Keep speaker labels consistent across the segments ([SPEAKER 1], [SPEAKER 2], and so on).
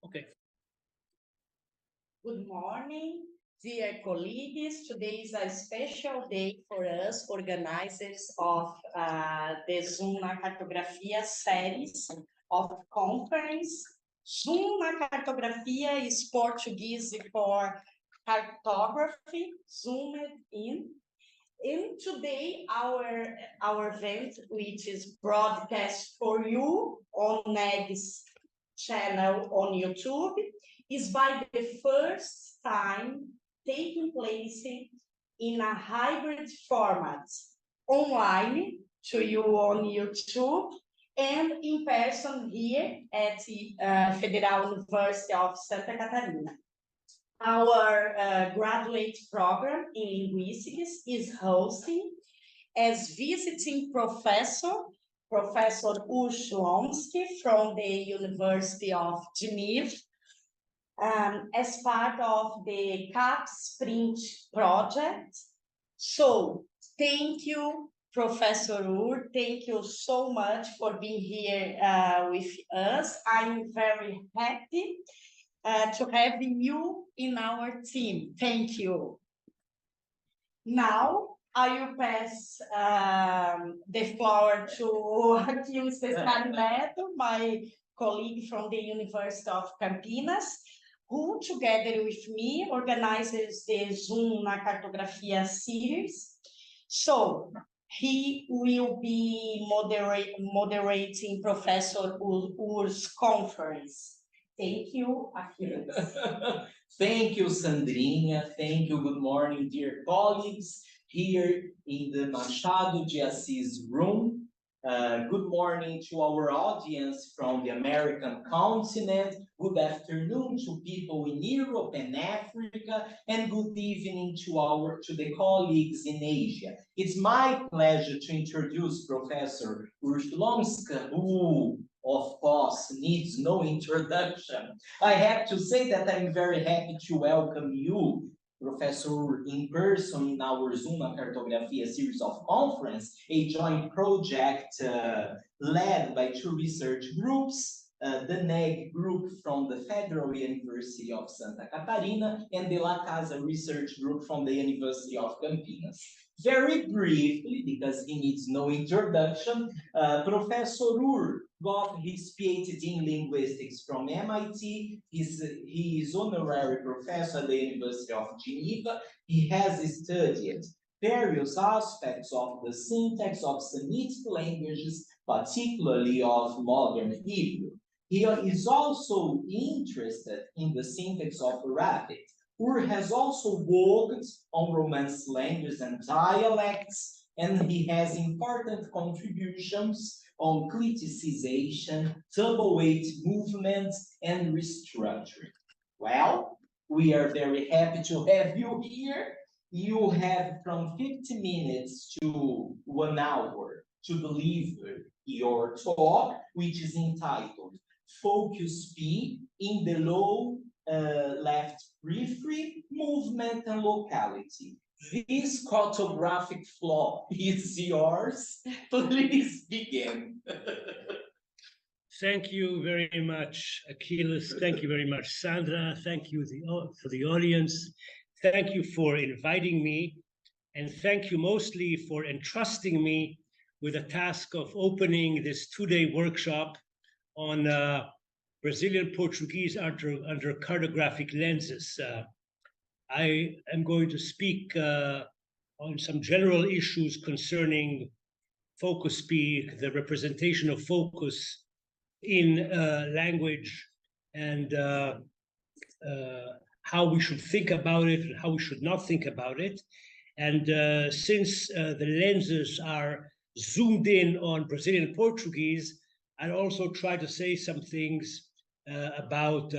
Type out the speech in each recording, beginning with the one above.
[SPEAKER 1] Okay.
[SPEAKER 2] Good morning, dear colleagues. Today is a special day for us, organizers of the Zoom na Cartografia series of conference. Zoom na Cartografia is Portuguese for cartography, zoomed in. And today, our event, which is broadcast for you on NEG's channel on YouTube, is by the first time taking place in a hybrid format, online to you on YouTube and in person here at Federal University of Santa Catarina. Our graduate program in linguistics is hosting as visiting professor, Professor Shlonsky from the University of Geneva, as part of the CAP Sprint project. So thank you, Professor Ur. Thank you so much for being here with us. I'm very happy to have you in our team. Thank you. Now, I will pass the floor to Joaquim Cesar Neto, my colleague from the University of Campinas, who together with me organizes the Zoom na Cartografia series. So he will be moderating Professor Ur's conference. Thank you, Achilles.
[SPEAKER 3] Thank you, Sandrinha. Thank you. Good morning, dear colleagues here in the Machado de Assis room. Good morning to our audience from the American continent. Good afternoon to people in Europe and Africa, and good evening to the colleagues in Asia. It's my pleasure to introduce Professor Shlonsky, who of course needs no introduction. I have to say that I'm very happy to welcome you, Professor, in person in our Zoom na Cartografia series of conference, a joint project led by two research groups, the NEG group from the Federal University of Santa Catarina and the La Casa research group from the University of Campinas. Very briefly, because he needs no introduction, Professor Ur got his PhD in linguistics from MIT. He is honorary professor at the University of Geneva. He has studied various aspects of the syntax of Semitic languages, particularly of modern Hebrew. He is also interested in the syntax of Arabic. Ur has also worked on Romance language and dialects, and he has important contributions on criticization, double-weight movements, and restructuring. Well, we are very happy to have you here. You have from 50 minutes to 1 hour to deliver your talk, which is entitled FocusP in the low left periphery, movement and locality. This cartographic flaw is yours. Please begin.
[SPEAKER 1] Thank you very much, Achilles. Thank you very much, Sandra. Thank you for the audience. Thank you for inviting me. And thank you mostly for entrusting me with the task of opening this 2-day workshop on Brazilian Portuguese under cartographic lenses. I am going to speak on some general issues concerning FocusP, the representation of focus in language, and how we should think about it and how we should not think about it. And since the lenses are zoomed in on Brazilian Portuguese, I'll also try to say some things about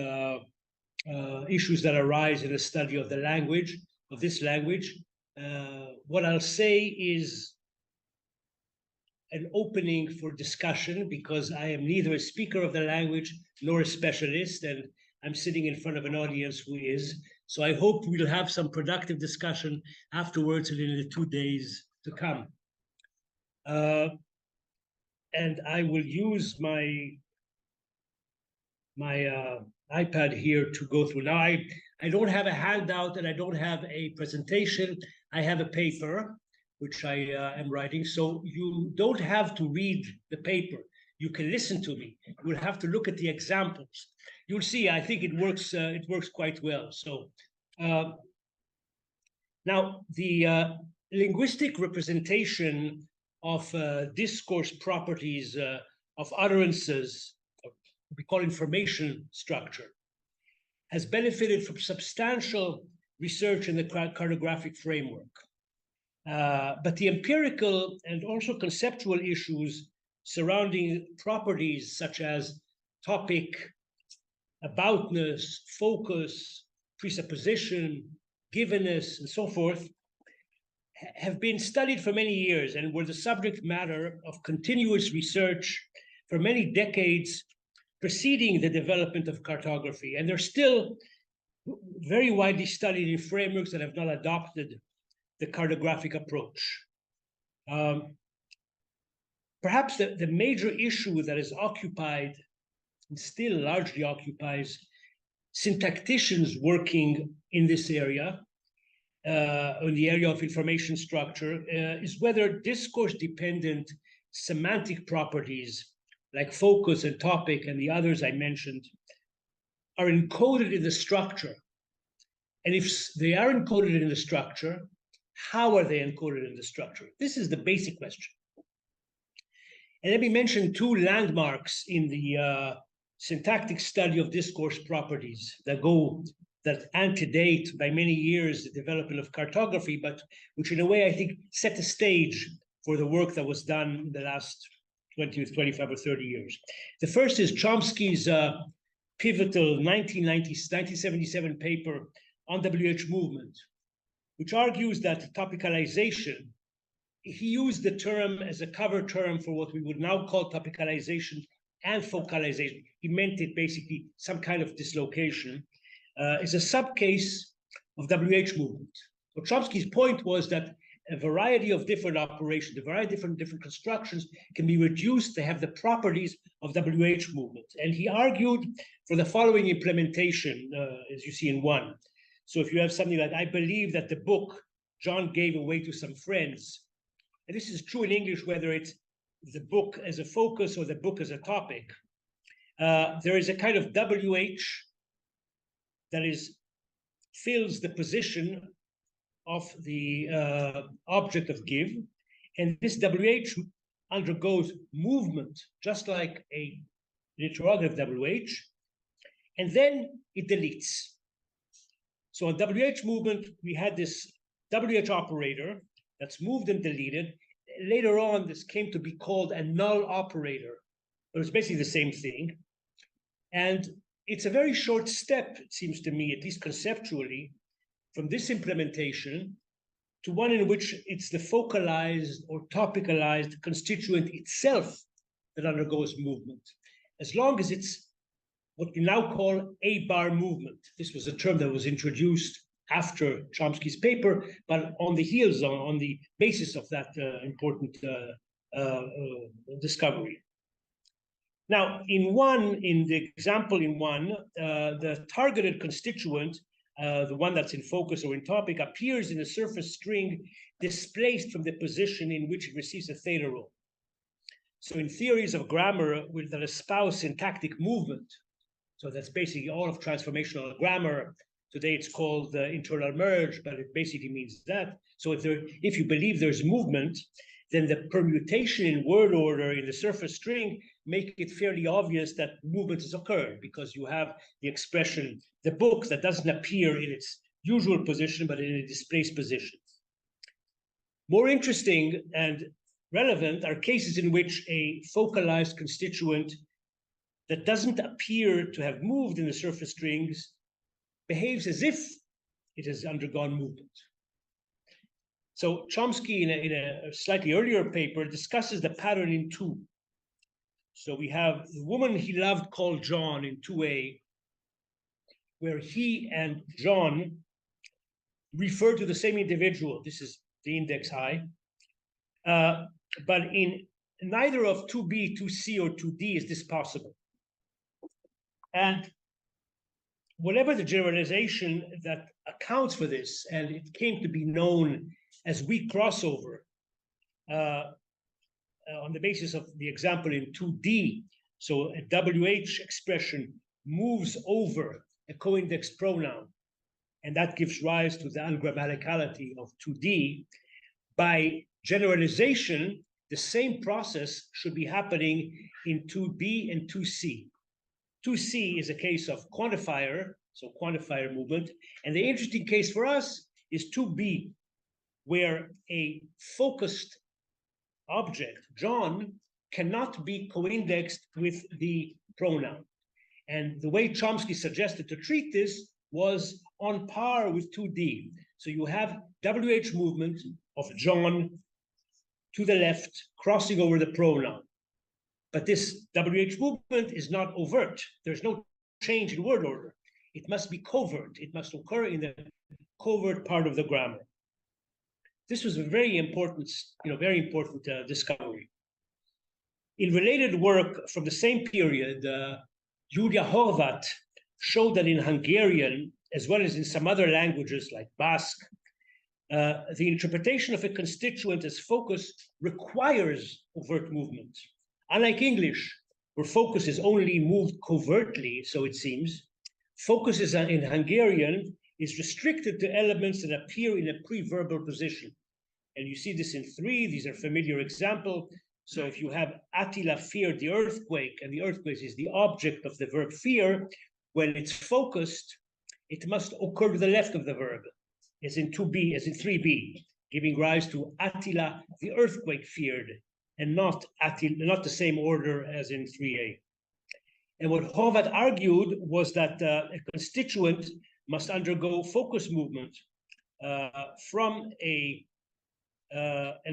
[SPEAKER 1] issues that arise in the study of the language, of this language. What I'll say is an opening for discussion, because I am neither a speaker of the language nor a specialist, and I'm sitting in front of an audience who is. So I hope we'll have some productive discussion afterwards and in the 2 days to come. And I will use my iPad here to go through. Now, I don't have a handout and I don't have a presentation. I have a paper, which I am writing. So you don't have to read the paper. You can listen to me. You'll have to look at the examples. You'll see, I think it works quite well. So now the linguistic representation of discourse properties of utterances, we call information structure, has benefited from substantial research in the cartographic framework. But the empirical and also conceptual issues surrounding properties such as topic, aboutness, focus, presupposition, givenness, and so forth, have been studied for many years and were the subject matter of continuous research for many decades preceding the development of cartography. And they're still very widely studied in frameworks that have not adopted the cartographic approach. Perhaps the major issue that is occupied and still largely occupies syntacticians working in this area, in the area of information structure, is whether discourse-dependent semantic properties like focus and topic and the others I mentioned are encoded in the structure. And if they are encoded in the structure, how are they encoded in the structure? This is the basic question. And let me mention 2 landmarks in the syntactic study of discourse properties that antedate by many years the development of cartography, but which in a way I think set the stage for the work that was done in the last 20, 25 or 30 years. The first is Chomsky's pivotal 1977 paper on WH movement, which argues that topicalization, he used the term as a cover term for what we would now call topicalization and focalization. He meant it basically some kind of dislocation, is a subcase of WH movement. So Chomsky's point was that a variety of different operations, a variety of different constructions can be reduced to have the properties of WH movement. And he argued for the following implementation, as you see in 1. So if you have something like, I believe that the book John gave away to some friends, and this is true in English, whether it's the book as a focus or the book as a topic, there is a kind of WH that fills the position of the object of give, and this WH undergoes movement, just like an interrogative WH, and then it deletes. So on WH movement, we had this WH operator that's moved and deleted. Later on, this came to be called a null operator, but it's basically the same thing. And it's a very short step, it seems to me, at least conceptually, from this implementation to one in which it's the focalized or topicalized constituent itself that undergoes movement, as long as it's what we now call A-bar movement. This was a term that was introduced after Chomsky's paper, but on the heels, on the basis of that important discovery. Now, in the example in one, the targeted constituent, the one that's in focus or in topic, appears in a surface string displaced from the position in which it receives a theta role. So in theories of grammar that espouse syntactic movement, so that's basically all of transformational grammar. Today it's called internal merge, but it basically means that. So if you believe there's movement, then the permutation in word order in the surface string make it fairly obvious that movement has occurred, because you have the expression, the book, that doesn't appear in its usual position, but in a displaced position. More interesting and relevant are cases in which a focalized constituent that doesn't appear to have moved in the surface strings behaves as if it has undergone movement. So Chomsky, in a slightly earlier paper, discusses the pattern in two. So we have the woman he loved called John in 2a, where he and John refer to the same individual. This is the index I. But in neither of 2b, 2c, or 2d is this possible. And whatever the generalization that accounts for this, and it came to be known as weak crossover on the basis of the example in 2d. So a WH expression moves over a co-index pronoun, and that gives rise to the ungrammaticality of 2d. By generalization, the same process should be happening in 2b and 2c. 2c is a case of quantifier, so quantifier movement. And the interesting case for us is 2b, where a focused object, John, cannot be co-indexed with the pronoun. And the way Chomsky suggested to treat this was on par with 2d. So you have WH movement of John to the left, crossing over the pronoun. But this WH movement is not overt. There's no change in word order. It must be covert. It must occur in the covert part of the grammar. This was a very important discovery. In related work from the same period, Julia Horvat showed that in Hungarian, as well as in some other languages like Basque, the interpretation of a constituent as focus requires overt movement. Unlike English, where focus is only moved covertly, so it seems, focus in Hungarian is restricted to elements that appear in a pre-verbal position. And you see this in 3. These are familiar examples. So if you have Attila feared the earthquake, and the earthquake is the object of the verb fear, when it's focused, it must occur to the left of the verb, as in 2b, as in 3b, giving rise to Attila the earthquake feared, and not the same order as in 3a. And what Horvat argued was that a constituent must undergo focus movement and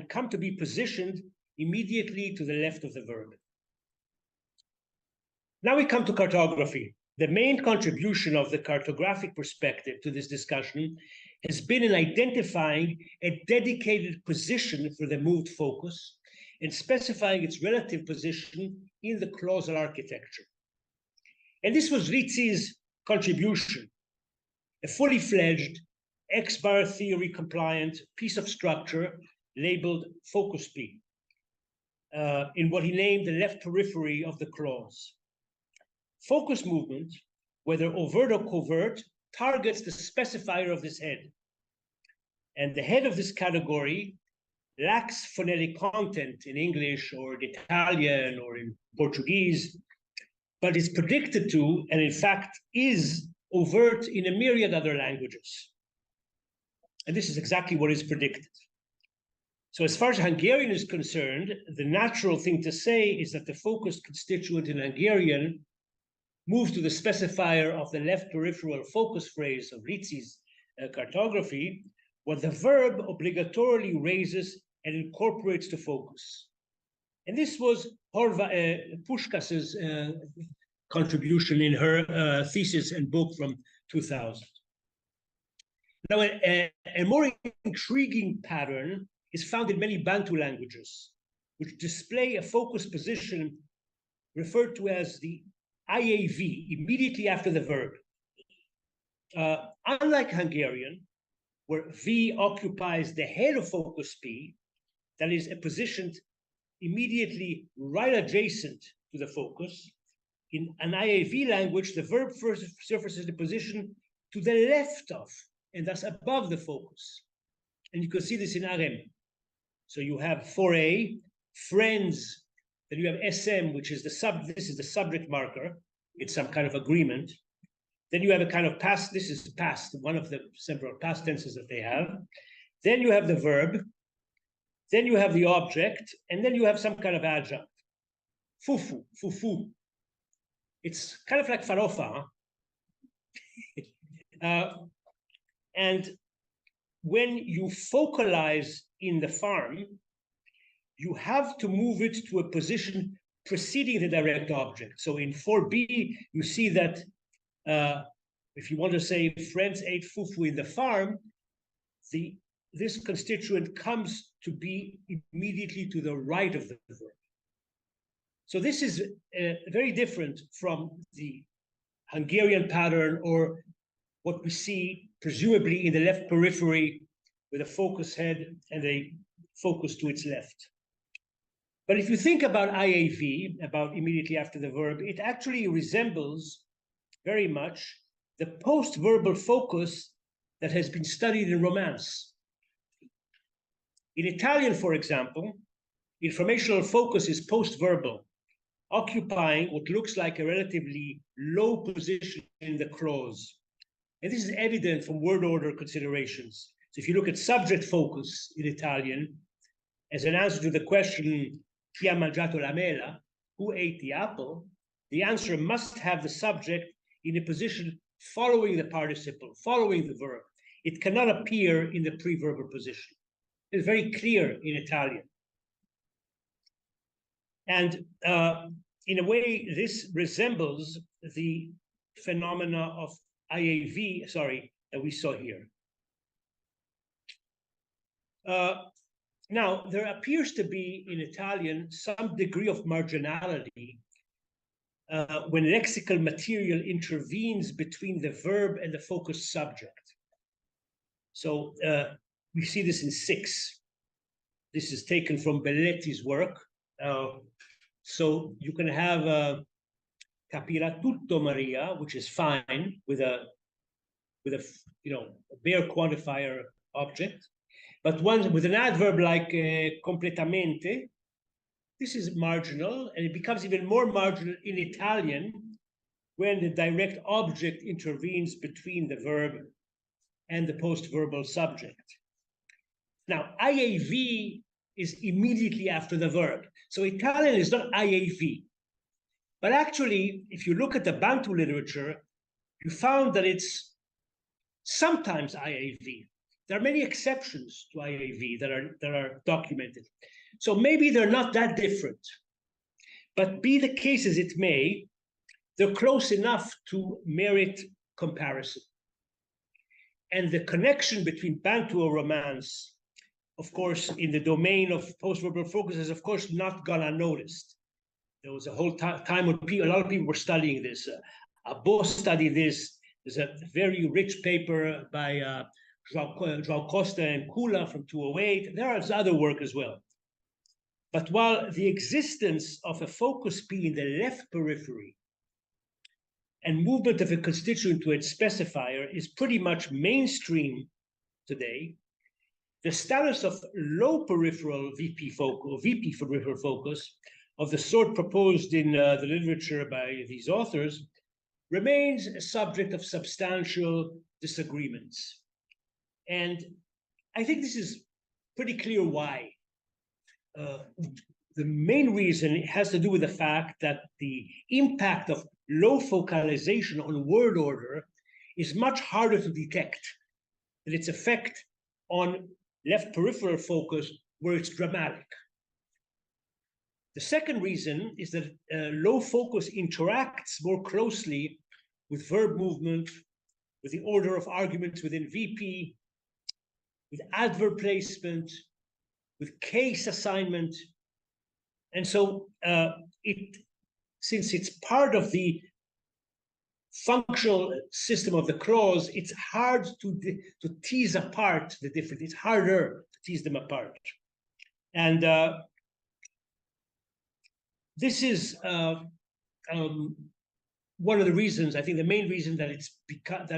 [SPEAKER 1] come to be positioned immediately to the left of the verb. Now we come to cartography. The main contribution of the cartographic perspective to this discussion has been in identifying a dedicated position for the moved focus and specifying its relative position in the clausal architecture. And this was Rizzi's contribution, a fully fledged X-bar theory compliant piece of structure labeled FocusP, in what he named the left periphery of the clause. Focus movement, whether overt or covert, targets the specifier of this head. And the head of this category lacks phonetic content in English or in Italian or in Portuguese, but is predicted to, and in fact is overt in a myriad other languages. And this is exactly what is predicted. So as far as Hungarian is concerned, the natural thing to say is that the focused constituent in Hungarian moves to the specifier of the left peripheral focus phrase of Rizzi's cartography, where the verb obligatorily raises and incorporates the focus. And this was Pushkas's contribution in her thesis and book from 2000. Now, a more intriguing pattern is found in many Bantu languages, which display a focus position referred to as the IAV, immediately after the verb. Unlike Hungarian, where V occupies the head of FocusP, that is a position immediately right adjacent to the focus, in an IAV language, the verb first surfaces the position to the left of, and thus above the focus. And you can see this in RM. So you have 4A, friends, then you have SM, which is this is the subject marker. It's some kind of agreement. Then you have a kind of past, this is past, one of the several past tenses that they have. Then you have the verb. Then you have the object, and then you have some kind of adjunct. Fufu, fufu. It's kind of like farofa. Huh? And when you focalize in the farm, you have to move it to a position preceding the direct object. So in 4B, you see that if you want to say friends ate fufu in the farm, this constituent comes to be immediately to the right of the verb. So this is very different from the Hungarian pattern or what we see presumably in the left periphery with a focus head and a focus to its left. But if you think about IAV, about immediately after the verb, it actually resembles very much the post-verbal focus that has been studied in Romance. In Italian, for example, informational focus is post-verbal, occupying what looks like a relatively low position in the clause. And this is evident from word order considerations. So if you look at subject focus in Italian, as an answer to the question, chi ha mangiato la mela, who ate the apple, the answer must have the subject in a position following the participle, following the verb. It cannot appear in the preverbal position. It's very clear in Italian. And in a way, this resembles the phenomena of IAV, that we saw here. Now, there appears to be in Italian some degree of marginality when lexical material intervenes between the verb and the focused subject. So we see this in 6. This is taken from Belletti's work. So you can have capirà tutto Maria, which is fine with a bare quantifier object, but one with an adverb like completamente, this is marginal, and it becomes even more marginal in Italian when the direct object intervenes between the verb and the post-verbal subject. Now, IAV is immediately after the verb. So Italian is not IAV. But actually, if you look at the Bantu literature, you found that it's sometimes IAV. There are many exceptions to IAV that are documented. So maybe they're not that different. But be the case as it may, they're close enough to merit comparison. And the connection between Bantu or Romance, of course, in the domain of post-verbal focus has, of course, not gone unnoticed. There was a whole time when a lot of people were studying this. Abo studied this. There's a very rich paper by João Costa and Kula from 2008. There is other work as well. But while the existence of a FocusP in the left periphery and movement of a constituent to its specifier is pretty much mainstream today, the status of low peripheral VP focus, or VP peripheral focus, of the sort proposed in the literature by these authors, remains a subject of substantial disagreements. And I think this is pretty clear why. The main reason has to do with the fact that the impact of low focalization on word order is much harder to detect than its effect on left peripheral focus, where it's dramatic. The second reason is that low focus interacts more closely with verb movement, with the order of arguments within VP, with adverb placement, with case assignment. And so since it's part of the functional system of the clause, it's hard to tease apart the different, it's harder to tease them apart. And this is one of the reasons, I think the main reason that it's because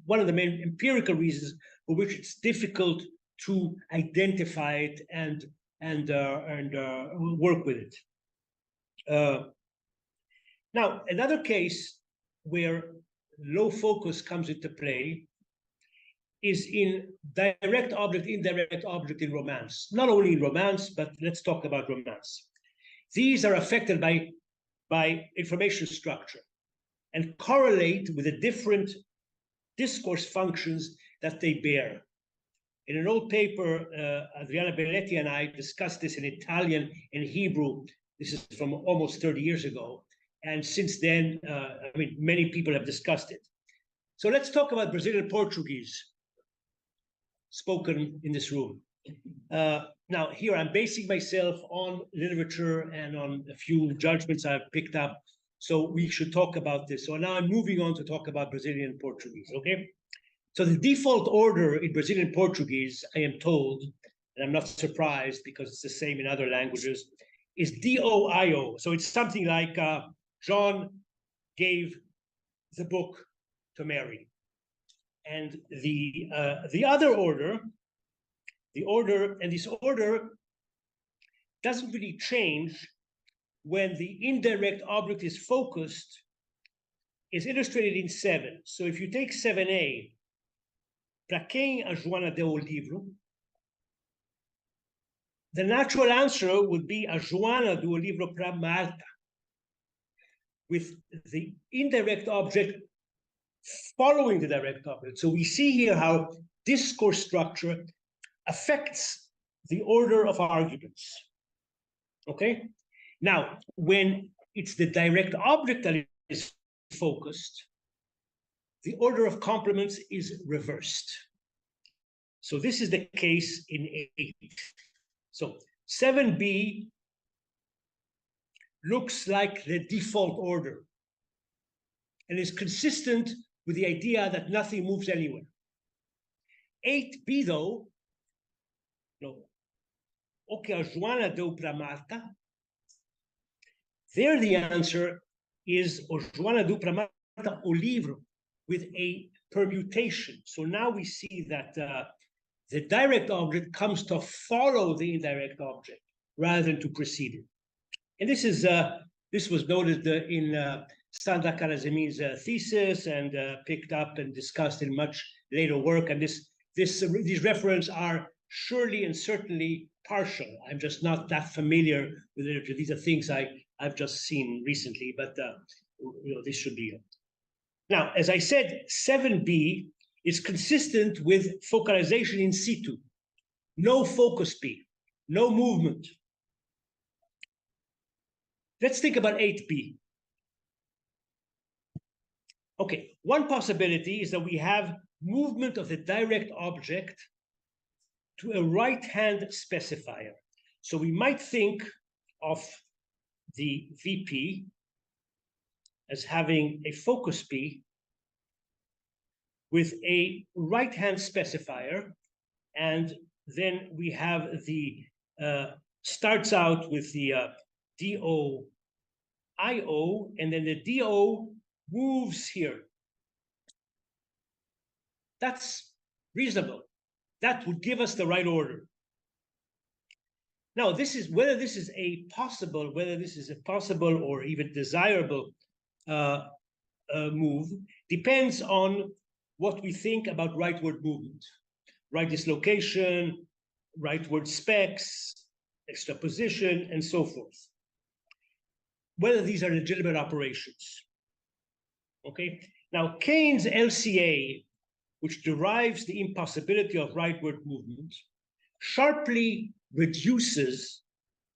[SPEAKER 1] one of the main empirical reasons for which it's difficult to identify it and work with it. Now, another case where low focus comes into play is in direct object, indirect object in romance. Not only in romance, but let's talk about romance. These are affected by information structure and correlate with the different discourse functions that they bear. In an old paper, Adriana Belletti and I discussed this in Italian and Hebrew. This is from almost 30 years ago. And since then, I mean, many people have discussed it. So let's talk about Brazilian Portuguese, spoken in this room. Now, here I'm basing myself on literature and on a few judgments I've picked up. So we should talk about this. So now I'm moving on to talk about Brazilian Portuguese, okay? So the default order in Brazilian Portuguese, I am told, and I'm not surprised because it's the same in other languages, is D-O-I-O. So it's something like John gave the book to Mary. And the other order, this order doesn't really change when the indirect object is focused, is illustrated in 7. So if you take 7a, para quem a Joana deu o livro, the natural answer would be a Joana deu o livro para Marta, with the indirect object following the direct object. So we see here how discourse structure affects the order of arguments. Okay? Now, when it's the direct object that is focused, the order of complements is reversed. So this is the case in 8. So 7b looks like the default order and is consistent with the idea that nothing moves anywhere. 8b, though, o que a Joana deu para Marta, there the answer is o Joana deu para Marta o livro, with a permutation. So now we see that the direct object comes to follow the indirect object rather than to precede it. And this was noted in Sandra Karazemin's thesis and picked up and discussed in much later work. And these references are surely and certainly partial. I'm just not that familiar with literature. These are things I've just seen recently, but this should be it. Now, as I said, 7b is consistent with focalization in situ. No FocusP, no movement. Let's think about 8b. Okay, one possibility is that we have movement of the direct object to a right-hand specifier. So we might think of the VP as having a FocusP with a right-hand specifier, and then we have the starts out with the DO IO, and then the DO moves here. That's reasonable. that would give us the right order. Now, whether this is a possible or even desirable move depends on what we think about rightward movement, right dislocation, rightward specs, extraposition, and so forth. Whether these are legitimate operations. Okay. Now, Keynes' LCA, which derives the impossibility of rightward movement, sharply reduces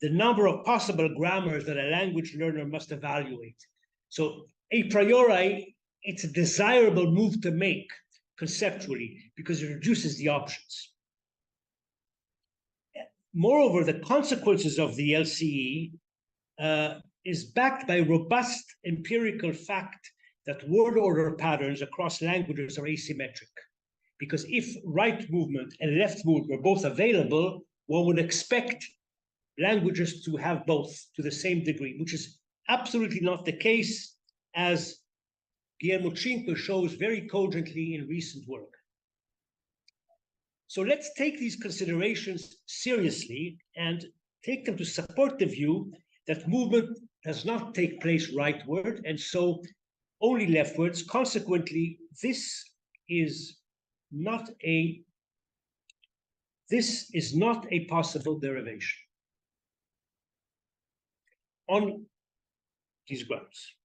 [SPEAKER 1] the number of possible grammars that a language learner must evaluate. So a priori, it's a desirable move to make conceptually because it reduces the options. Moreover, the consequences of the LCE is backed by robust empirical fact that word order patterns across languages are asymmetric. Because if right movement and left movement were both available, one would expect languages to have both to the same degree, which is absolutely not the case, as Guillermo Cinque shows very cogently in recent work. So let's take these considerations seriously and take them to support the view that movement does not take place rightward, and so only leftwards. Consequently, this is not a possible derivation on these grounds.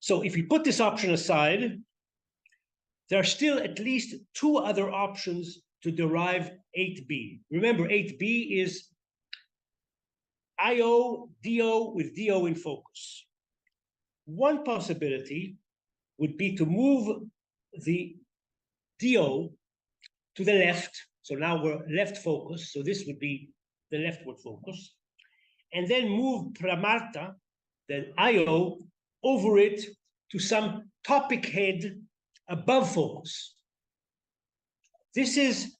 [SPEAKER 1] So if we put this option aside, there are still at least two other options to derive 8b. Remember, 8b is IO, DO with DO in focus. One possibility would be to move the DO to the left. So now we're left focus. So this would be the leftward focus. And then move Pramarta, the IO, over it to some topic head above focus. This is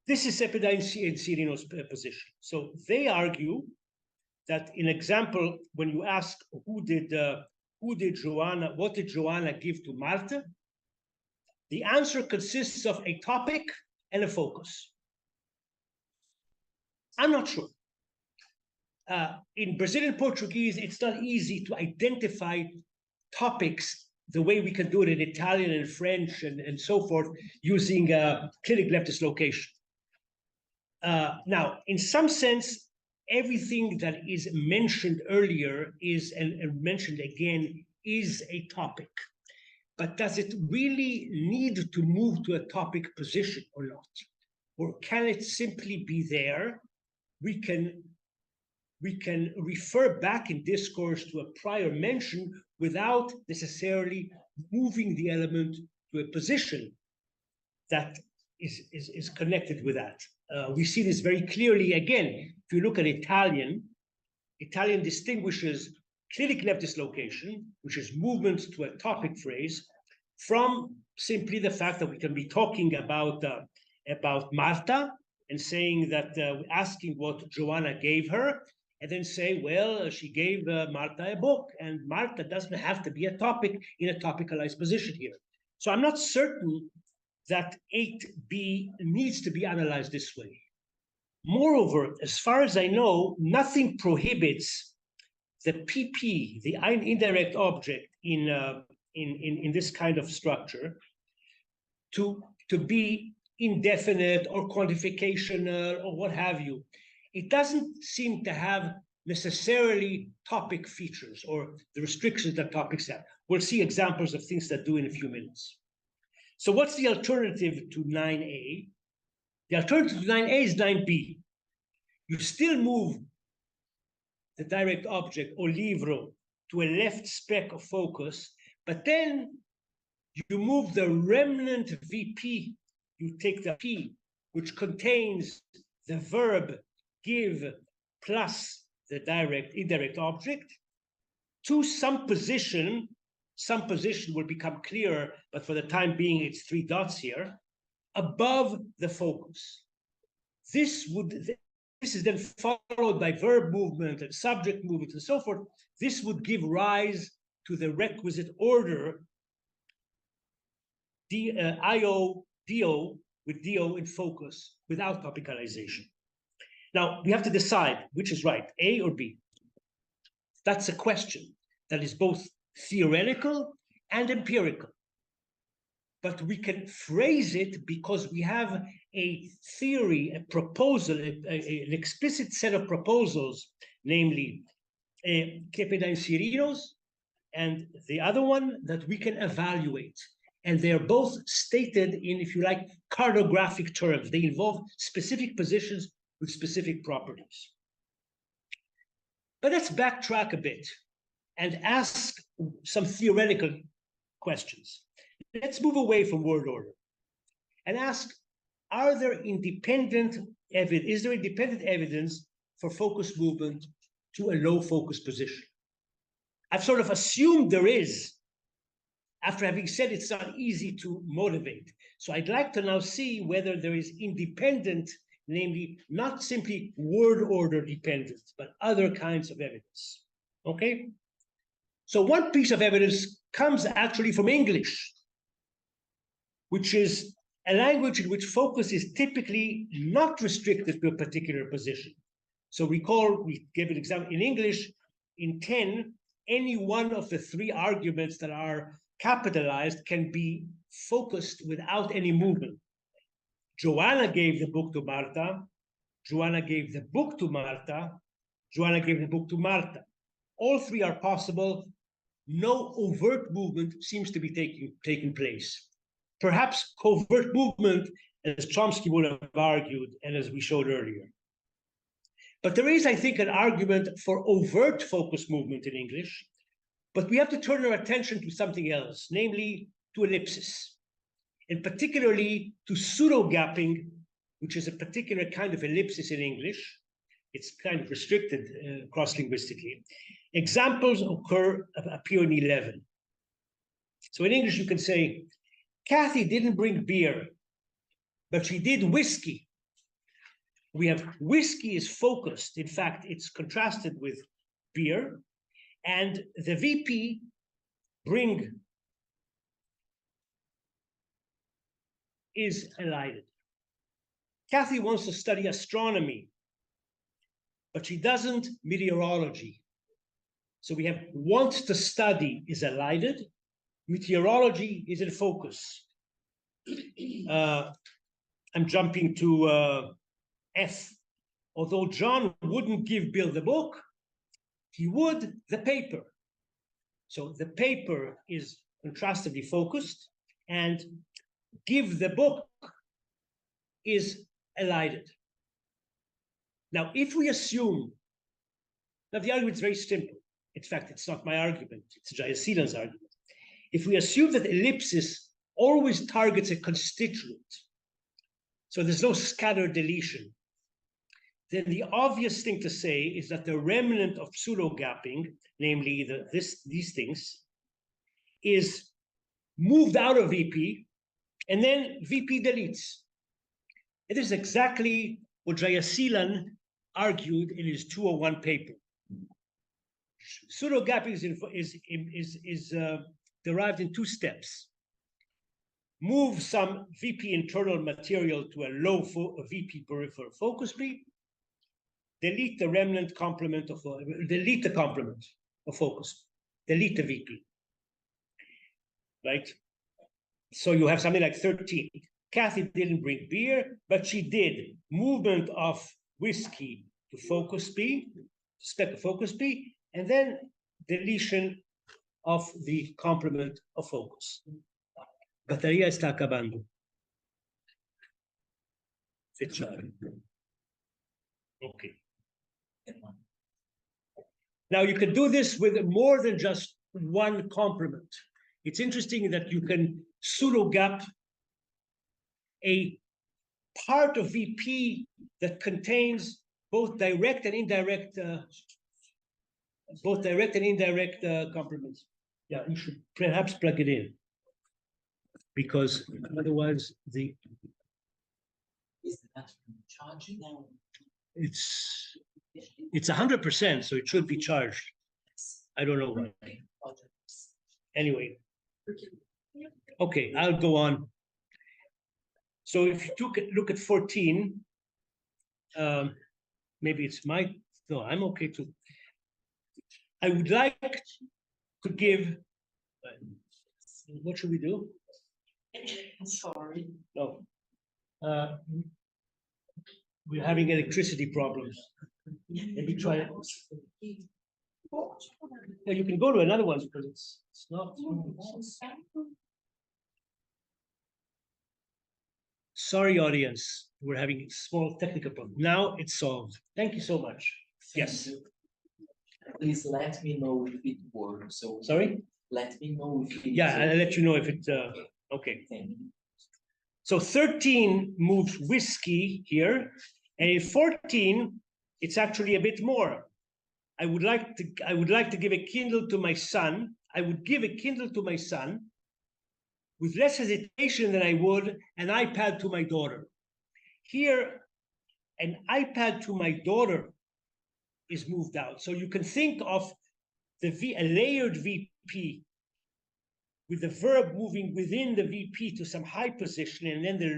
[SPEAKER 1] Cepeda and Cirino's position. So they argue that, in example, when you ask what did Joanna give to Marta, the answer consists of a topic and a focus. I'm not sure. In Brazilian Portuguese, it's not easy to identify topics the way we can do it in Italian and French and so forth using clinic left dislocation. Now, in some sense, everything that is mentioned earlier is, and mentioned again, is a topic. But does it really need to move to a topic position or not? Or can it simply be there? We can refer back in discourse to a prior mention without necessarily moving the element to a position that is connected with that. We see this very clearly again. If you look at Italian distinguishes clinic left dislocation, which is movement to a topic phrase, from simply the fact that we can be talking about Marta and saying that asking what Joanna gave her, and then say, well, she gave Marta a book, and Marta doesn't have to be a topic in a topicalized position here. So I'm not certain that 8b needs to be analyzed this way. Moreover, as far as I know, nothing prohibits the PP, the indirect object in this kind of structure, to be indefinite or quantificational or what have you. It doesn't seem to have necessarily topic features or the restrictions that topics have. We'll see examples of things that do in a few minutes. So what's the alternative to 9a? The alternative to 9a is 9b. You still move the direct object or livro to a left spec of focus, but then you move the remnant VP. You take the P, which contains the verb give plus the indirect object, to some position. Some position will become clearer, but for the time being, it's 3 dots here, above the focus. This is then followed by verb movement and subject movement and so forth. This would give rise to the requisite order, IO, DO, with DO in focus without topicalization. Now, we have to decide which is right, A or B. That's a question that is both theoretical and empirical. But we can phrase it because we have a theory, a proposal, an explicit set of proposals, namely Cepeda and the other one that we can evaluate. And they're both stated in, if you like, cartographic terms. They involve specific positions with specific properties. But let's backtrack a bit and ask some theoretical questions. Let's move away from word order and ask, is there independent evidence for focus movement to a low focus position? I've sort of assumed there is, after having said it's not easy to motivate. So I'd like to now see whether there is independent, namely not simply word order dependent, but other kinds of evidence. Okay? So one piece of evidence comes actually from English, which is a language in which focus is typically not restricted to a particular position. So recall, we gave an example in English, in 10, any one of the three arguments that are capitalized can be focused without any movement. Joanna gave the book to Marta. Joanna gave the book to Marta. Joanna gave the book to Marta. All three are possible. No overt movement seems to be taking place. Perhaps covert movement, as Chomsky would have argued, and as we showed earlier. But there is, I think, an argument for overt focus movement in English, but we have to turn our attention to something else, namely to ellipsis, and particularly to pseudo-gapping, which is a particular kind of ellipsis in English. It's kind of restricted cross-linguistically. Examples appear in 11. So in English, you can say, Kathy didn't bring beer, but she did whiskey. We have whiskey is focused. In fact, it's contrasted with beer. And the VP bring is elided. Kathy wants to study astronomy, but she doesn't meteorology. So we have want to study is elided. Meteorology is in focus. I'm jumping to F. Although John wouldn't give Bill the book, he would the paper. So the paper is contrastively focused, and give the book is elided. Now, if we assume, now the argument is very simple. In fact, it's not my argument, it's Jayasilan's argument. If we assume that ellipsis always targets a constituent, so there's no scatter deletion, then the obvious thing to say is that the remnant of pseudo-gapping, namely these things, is moved out of VP, and then VP deletes. It is exactly what Jayasilan argued in his 201 paper. Pseudo-gapping is derived in two steps. Move some VP internal material to a low VP peripheral FocusP, delete the remnant complement of, delete the complement of focus, delete the VP, right? So you have something like 13. Kathy didn't bring beer, but she did movement of whiskey to FocusP, spec of FocusP, and then deletion of the complement of focus. Bateria está acabando. Fechar. Okay. Now you can do this with more than just one complement. It's interesting that you can pseudo-gap a part of VP that contains both direct and indirect complements. Yeah, you should perhaps plug it in, because otherwise the
[SPEAKER 3] Is that charging now?
[SPEAKER 1] it's 100%, so it should be charged. I don't know why. Anyway, okay, I'll go on. So if you look at 14, maybe it's no, I'm okay to. I would like to give, what should we do?
[SPEAKER 2] Sorry.
[SPEAKER 1] No. We're having electricity problems. Maybe try it. Yeah, you can go to another one because it's not. Sorry, audience. We're having a small technical problem. Now it's solved. Thank you so much. Yes.
[SPEAKER 3] Please let me know if it works. So
[SPEAKER 1] Sorry?
[SPEAKER 3] let me know if it.
[SPEAKER 1] Yeah, I'll let you know if it. Okay.
[SPEAKER 3] Thank you.
[SPEAKER 1] So 13 moves whiskey here, and in 14, it's actually a bit more. I would like to give a Kindle to my son. I would give a Kindle to my son with less hesitation than I would an iPad to my daughter. Here, an iPad to my daughter is moved out. So you can think of a layered VP with the verb moving within the VP to some high position, and then the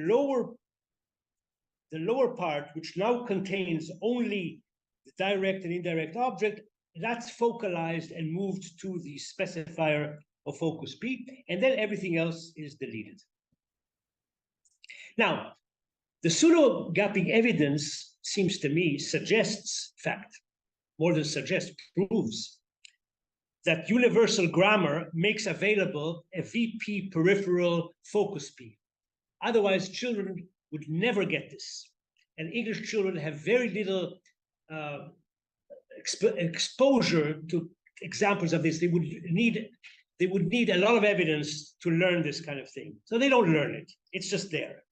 [SPEAKER 1] lower part, which now contains only the direct and indirect object, that's focalized and moved to the specifier of FocusP, and then everything else is deleted. Now, the pseudo-gapping evidence seems to me suggests, fact, more than suggests, proves that universal grammar makes available a VP peripheral FocusP. Otherwise, children would never get this. And English children have very little exposure to examples of this. They would need a lot of evidence to learn this kind of thing. So they don't learn it. It's just there.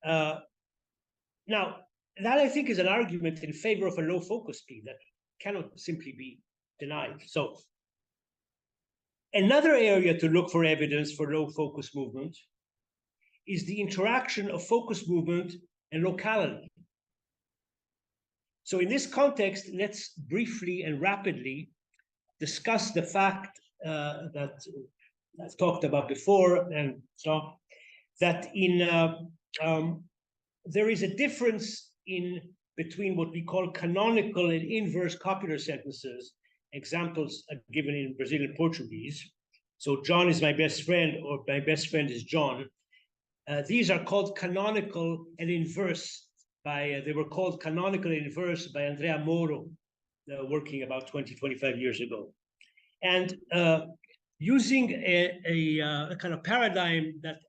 [SPEAKER 1] Now, that I think is an argument in favor of a low FocusP that cannot simply be denied. So another area to look for evidence for low focus movement is the interaction of focus movement and locality. So in this context, let's briefly and rapidly discuss the fact that I've talked about before, and so that there is a difference between what we call canonical and inverse copular sentences. Examples are given in Brazilian Portuguese. So John is my best friend, or my best friend is John. These are called canonical and inverse they were called canonical and inverse by Andrea Moro, working about 20, 25 years ago. And using a kind of paradigm that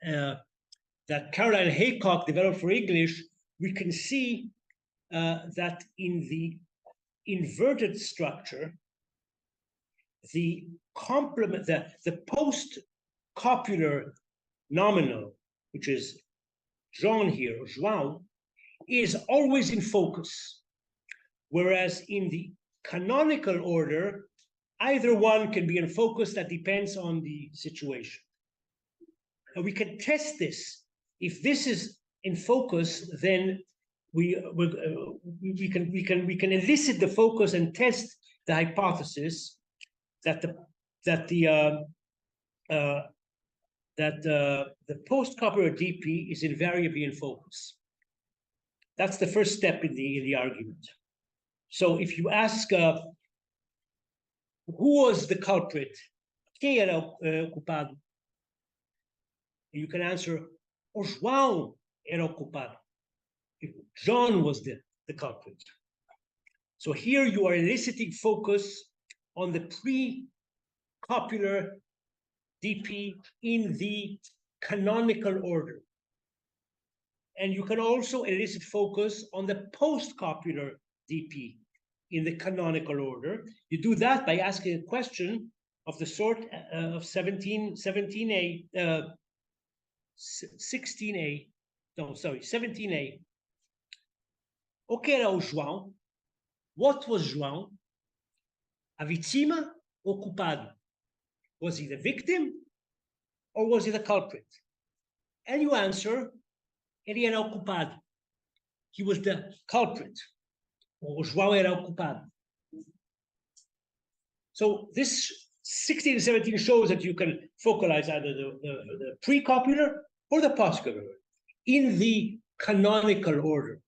[SPEAKER 1] Caroline Haycock developed for English, we can see that in the inverted structure, the complement, the post-copular nominal, which is John here, or João, is always in focus. Whereas in the canonical order, either one can be in focus. That depends on the situation. And we can test this. If this is in focus, then we can elicit the focus and test the hypothesis that the post-copular DP is invariably in focus. That's the first step in the argument. So if you ask who was the culprit, quem era o culpado? You can answer, o João era o culpado. John was the culprit. So here you are eliciting focus on the pre-copular DP in the canonical order. And you can also elicit focus on the post-copular DP in the canonical order. You do that by asking a question of the sort of 17A. O que era o João? What was João? A vítima ou culpado? Was he the victim or was he the culprit? And you answer, ele era o culpado. He was the culprit. O João era o culpado. So this 16 and 17 shows that you can focalize either the pre-copular or the particular order, in the canonical order.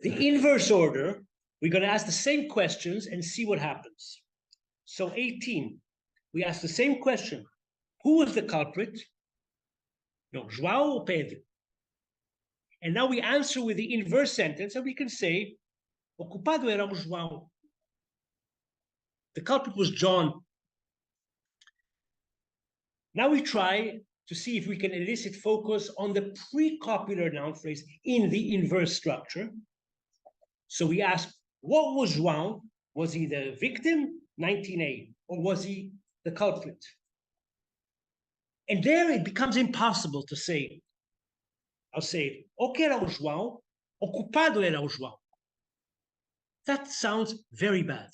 [SPEAKER 1] The inverse order, we're going to ask the same questions and see what happens. So 18, we ask the same question. Who was the culprit? No, João or Pedro? And now we answer with the inverse sentence, and we can say, o culpado era o João. The culprit was John. Now we try to see if we can elicit focus on the pre-copular noun phrase in the inverse structure. So we ask, what was João? Was he the victim, 19a, or was he the culprit? And there it becomes impossible to say, I'll say, o que era o João, o culpado era o João. That sounds very bad.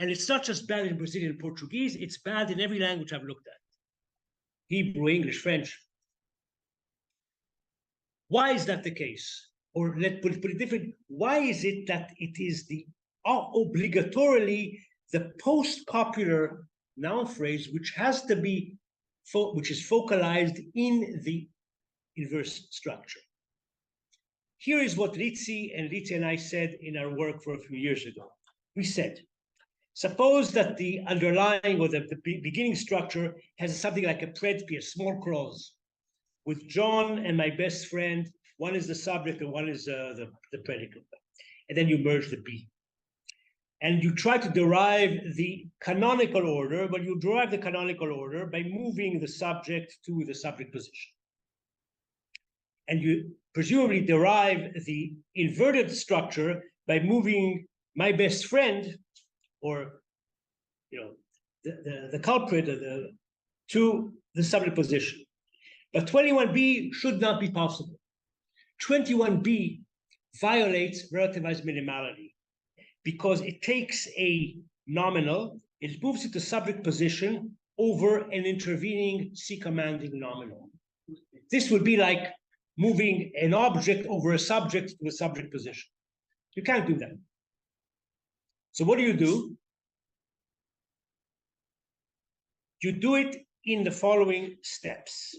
[SPEAKER 1] And it's not just bad in Brazilian Portuguese, it's bad in every language I've looked at. Hebrew, English, French. Why is that the case? Or let's put it different. Why is it that it is the obligatorily the post-copular noun phrase which has to be, which is focalized in the inverse structure? Here is what Ritzi and I said in our work for a few years ago. We said, suppose that the underlying or the beginning structure has something like a predpi, a small clause, with John and my best friend. One is the subject and one is the predicate. And then you merge the B. And you try to derive the canonical order, but you derive the canonical order by moving the subject to the subject position. And you presumably derive the inverted structure by moving my best friend, or the culprit, to the subject position. But 21b should not be possible. 21b violates relativized minimality because it takes a nominal, it moves it to subject position over an intervening C-commanding nominal. This would be like moving an object over a subject to a subject position. You can't do that. So what do? You do it in the following steps.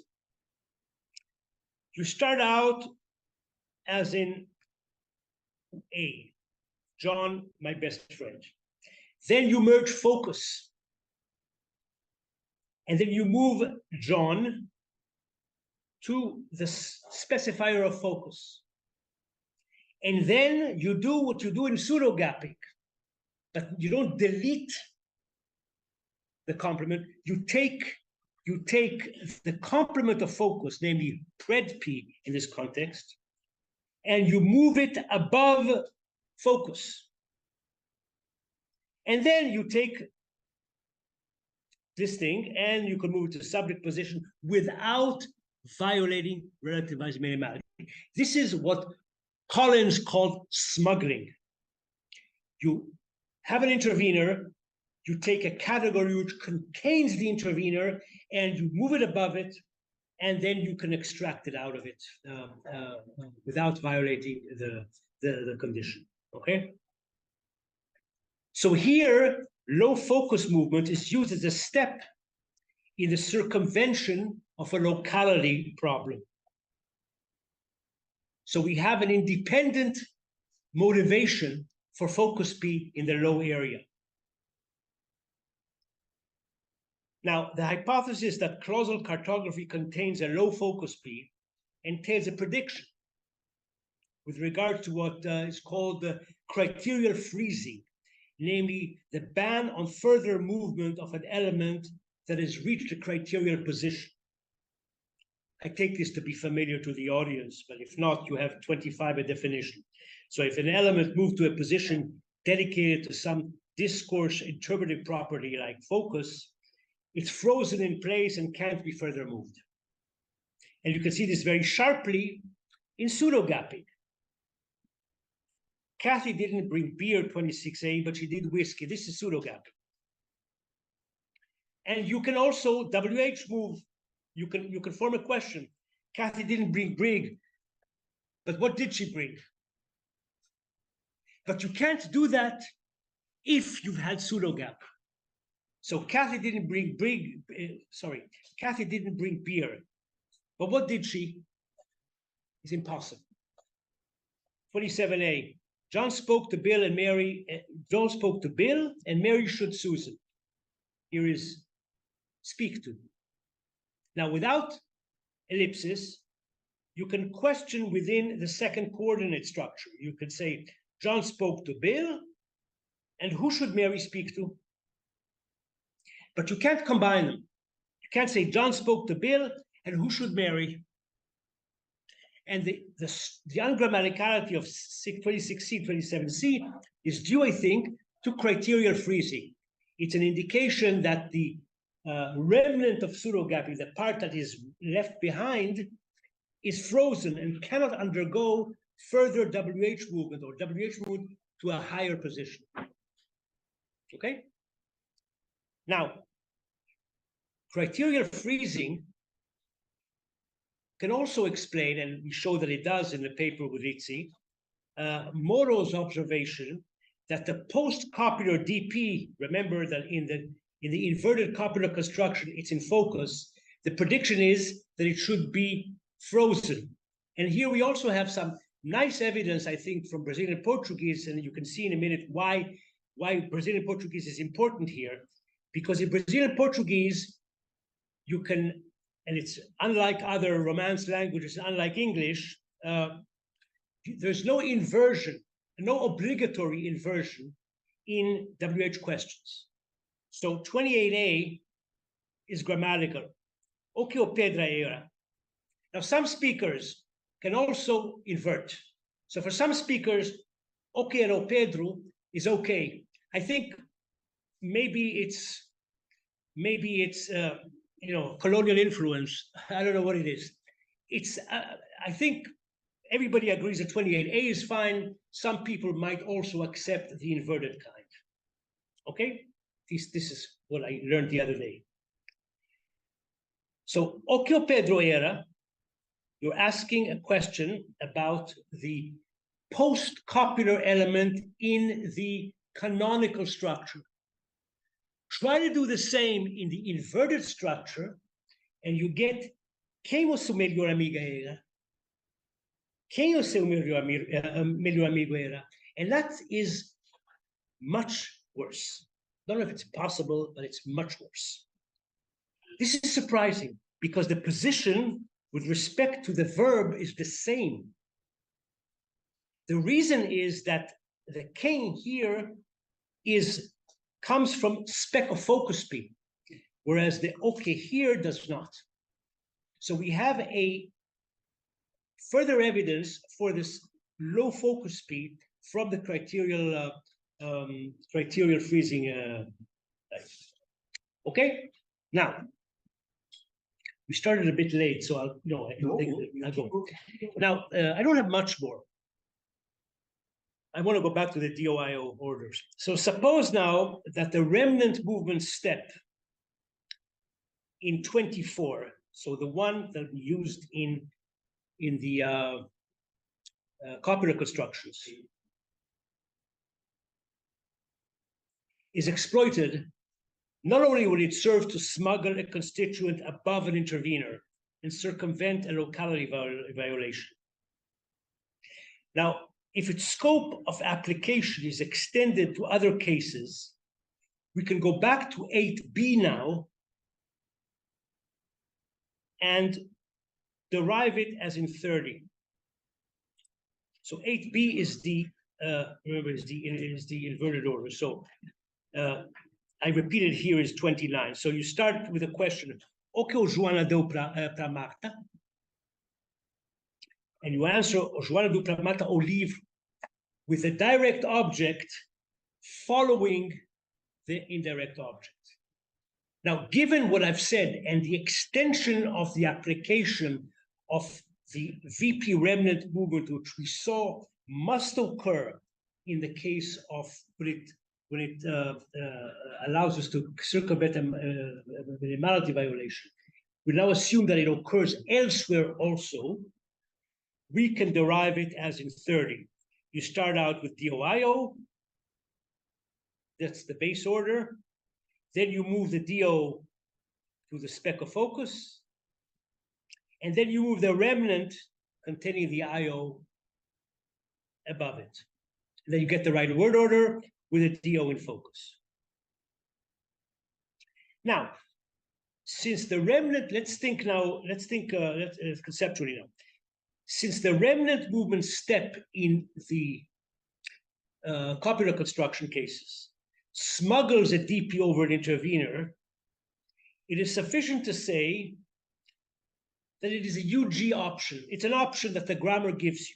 [SPEAKER 1] You start out as in A, John, my best friend. Then you merge focus. And then you move John to the specifier of focus. And then you do what you do in pseudo-gapping, but you don't delete the complement. You take the complement of focus, namely predp in this context, and you move it above focus. And then you take this thing and you can move it to subject position without violating relativized minimality. This is what Collins called smuggling. You have an intervener, you take a category which contains the intervener and you move it above it, and then you can extract it out of it without violating the condition, okay? So here, low focus movement is used as a step in the circumvention of a locality problem. So we have an independent motivation for FocusP in the low area. Now, the hypothesis that causal cartography contains a low FocusP entails a prediction with regard to what is called the criterial freezing, namely the ban on further movement of an element that has reached a criterial position. I take this to be familiar to the audience, but if not, you have 25 a definition. So if an element moved to a position dedicated to some discourse interpretive property like focus, it's frozen in place and can't be further moved. And you can see this very sharply in pseudo-gapping. Kathy didn't bring beer 26A, but she did whiskey. This is pseudo-gapping. And you can also WH move. You can form a question. Kathy didn't bring brig, but what did she bring? But you can't do that if you've had pseudo-gap. So Kathy didn't bring Kathy didn't bring beer, But what did she? It's impossible. 27a. John spoke to Bill and Mary. John spoke to Bill and Mary should Susan. Here is speak to. Now, without ellipsis, you can question within the second coordinate structure. You could say, John spoke to Bill, and who should Mary speak to? But you can't combine them. You can't say, John spoke to Bill, and who should Mary? And the ungrammaticality of 26c, 27c is due, I think, to criterial freezing. It's an indication that the remnant of pseudogapping, the part that is left behind, is frozen and cannot undergo further WH movement or WH movement to a higher position. Okay? Now, criterial freezing can also explain, and we show that it does in the paper with Rizzi, Moro's observation that the post-copular DP, remember that in the inverted copular construction, it's in focus. The prediction is that it should be frozen. And here we also have some nice evidence, I think, from Brazilian Portuguese, and you can see in a minute why Brazilian Portuguese is important here. Because in Brazilian Portuguese, you can, and it's unlike other Romance languages, unlike English, there's no inversion, no obligatory inversion in WH questions. So 28a is grammatical. O que o Pedro era. Now, some speakers can also invert. So for some speakers, o que era o Pedro is okay. I think maybe it's colonial influence. I don't know what it is. It's I think everybody agrees that 28a is fine. Some people might also accept the inverted kind. Okay, this is what I learned the other day. So, o que o Pedro era? You're asking a question about the post-copular element in the canonical structure. Try to do the same in the inverted structure, and you get quem o seu melhor amigo era? Quem o seu melhor amigo era? And that is much worse. I don't know if it's possible, but it's much worse. This is surprising because the position with respect to the verb is the same. The reason is that the quem here comes from spec of FocusP, whereas the okay here does not. So we have a further evidence for this low FocusP from the criterial freezing. Okay, now we started a bit late, so I'll go. Now I don't have much more. I want to go back to the DOIO orders. So suppose now that the remnant movement step in 24, so the one that we used in the copular constructions, is exploited. Not only will it serve to smuggle a constituent above an intervener and circumvent a locality violation. Now, if its scope of application is extended to other cases, we can go back to 8b now and derive it as in 30. So 8b is the remember is the inverted order. So I repeat it here is 29. So you start with a question: o que o Joana deu para Marta? And you answer, o Joana deu para Marta o livro, with a direct object following the indirect object. Now, given what I've said and the extension of the application of the VP remnant movement, which we saw must occur in the case of when it allows us to circumvent a minimality violation, we now assume that it occurs elsewhere also. We can derive it as in 30. You start out with DOIO, that's the base order. Then you move the DO to the spec of focus. and then you move the remnant containing the IO above it. And then you get the right word order with a DO in focus. Now, since the remnant, let's think conceptually now. Since the remnant movement step in the copular construction cases smuggles a DP over an intervener, it is sufficient to say that it is a UG option. It's an option that the grammar gives you.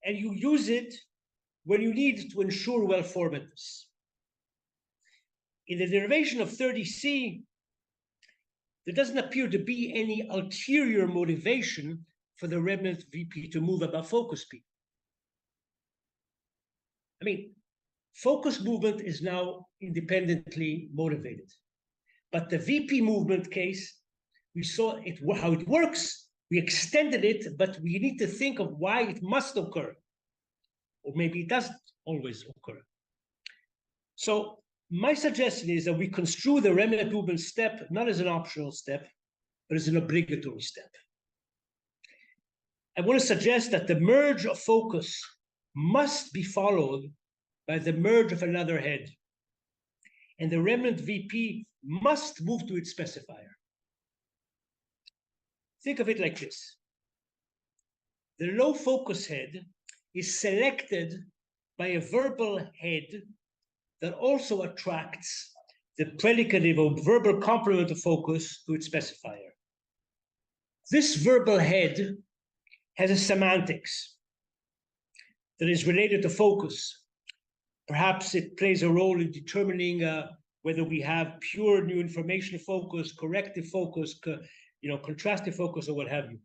[SPEAKER 1] And you use it when you need to ensure well-formedness. In the derivation of 30C, there doesn't appear to be any ulterior motivation for the remnant VP to move above FocusP. I mean, focus movement is now independently motivated. But the VP movement case, we saw it, how it works, we extended it, but we need to think of why it must occur. Or maybe it doesn't always occur. So my suggestion is that we construe the remnant movement step not as an optional step, but as an obligatory step. I want to suggest that the merge of focus must be followed by the merge of another head. And the remnant VP must move to its specifier. Think of it like this. The low focus head is selected by a verbal head that also attracts the predicative or verbal complement of focus to its specifier. This verbal head has a semantics that is related to focus. Perhaps it plays a role in determining whether we have pure new information focus, corrective focus, contrastive focus, or what have you.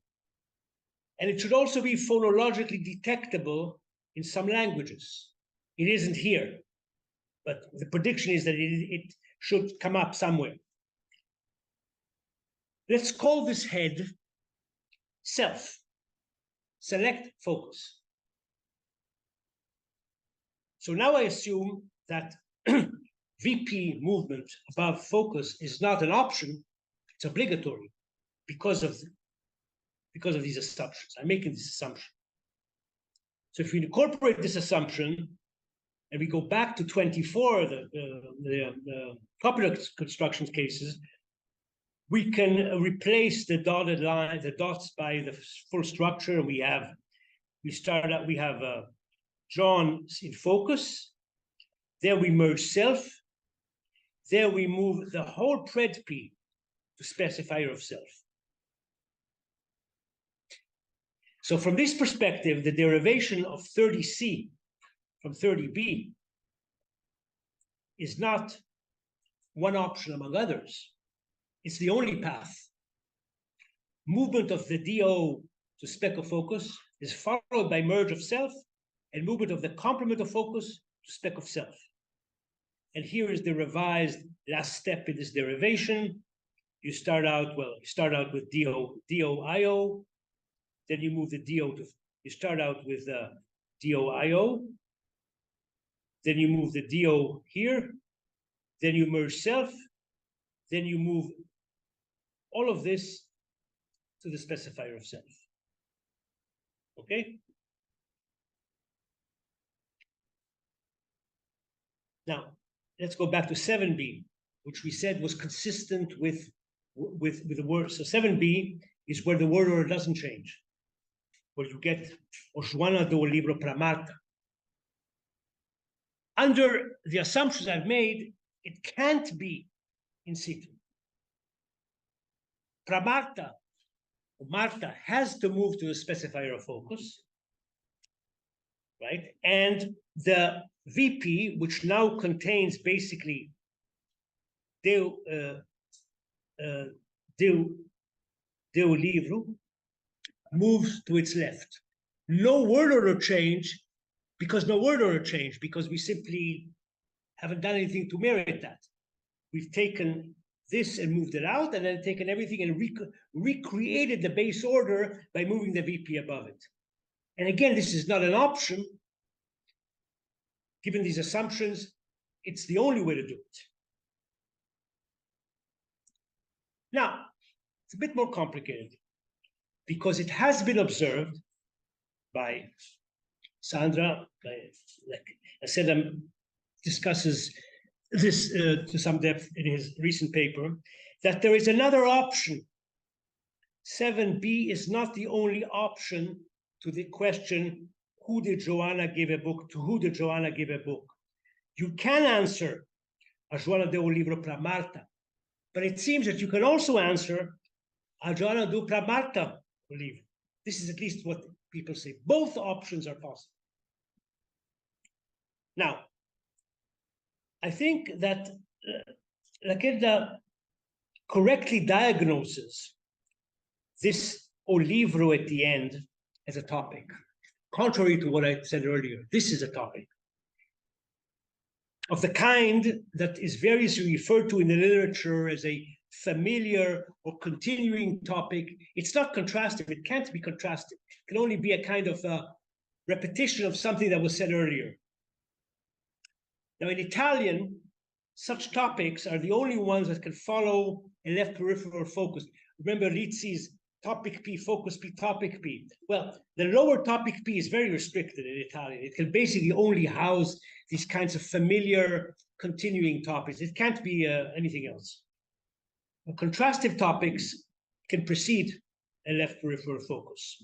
[SPEAKER 1] And it should also be phonologically detectable in some languages. It isn't here, but the prediction is that it should come up somewhere. Let's call this head self. Select focus. So now I assume that VP movement above focus is not an option, it's obligatory because of these assumptions. I'm making this assumption. So if we incorporate this assumption and we go back to 24, the copular construction cases, we can replace the dotted line, the dots by the full structure. We have John in focus. There we merge self. There we move the whole pred P to specifier of self. So from this perspective, the derivation of 30C from 30B is not one option among others. It's the only path. Movement of the DO to spec of focus is followed by merge of self, and movement of the complement of focus to spec of self. And here is the revised last step in this derivation. You start out with DO-IO, then you move the DO to, you start out with DO-IO, then you move the DO here, then you merge self, then you move all of this to the specifier of self. Okay? Now, let's go back to 7B, which we said was consistent with the word. So 7B is where the word order doesn't change, where you get o Joana do libro para Marta. Under the assumptions I've made, it can't be in situ. Para Marta, Marta has to move to the specifier of focus, right? And the VP, which now contains basically deu livro, moves to its left. No word order change, because we simply haven't done anything to merit that. We've taken this and moved it out, and then taken everything and recreated the base order by moving the VP above it. And again, this is not an option. Given these assumptions, it's the only way to do it. Now, it's a bit more complicated. because it has been observed by Sandra, like I said, discusses this to some depth in his recent paper, that there is another option. 7b is not the only option to the question, who did Joanna give a book? To who did Joanna give a book? You can answer, a Joanna deu um livro para Marta, but it seems that you can also answer, a Joanna deu para Marta um livro. This is at least what people say. Both options are possible. Now, I think that Lacerda correctly diagnoses this o livro at the end as a topic. Contrary to what I said earlier, this is a topic of the kind that is variously referred to in the literature as a familiar or continuing topic. It's not contrastive. It can't be contrastive. It can only be a kind of repetition of something that was said earlier. Now, in Italian, such topics are the only ones that can follow a left peripheral focus. Remember Rizzi's topic P, focus P, topic P. Well, the lower topic P is very restricted in Italian. It can basically only house these kinds of familiar continuing topics. It can't be anything else. Contrastive topics can precede a left peripheral focus.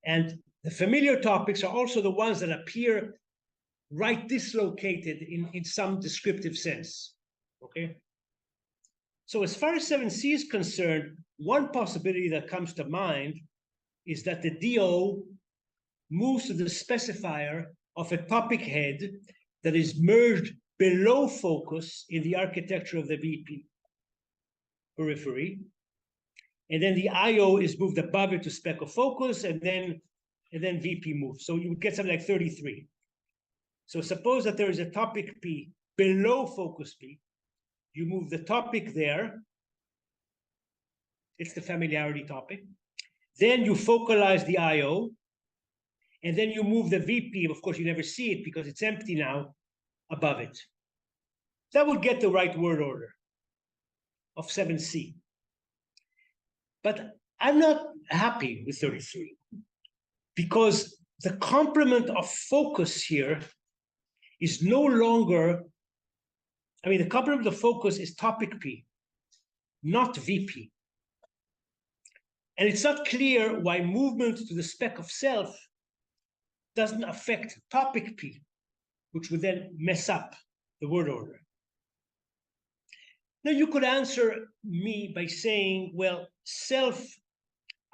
[SPEAKER 1] And the familiar topics are also the ones that appear right dislocated in some descriptive sense, okay? So as far as 7c is concerned, one possibility that comes to mind is that the DO moves to the specifier of a topic head that is merged below focus in the architecture of the VP periphery. And then the IO is moved above it to spec of focus, and then VP moves. So you would get something like 33. So suppose that there is a topic P below focus P. You move the topic there. It's the familiarity topic. Then you focalize the IO. And then you move the VP. Of course, you never see it because it's empty now above it. That would get the right word order of 7c. But I'm not happy with 33 because the complement of focus here is no longer, I mean, the complement of focus is topic P, not VP. And it's not clear why movement to the spec of self doesn't affect topic P, which would then mess up the word order. Now, you could answer me by saying, well, self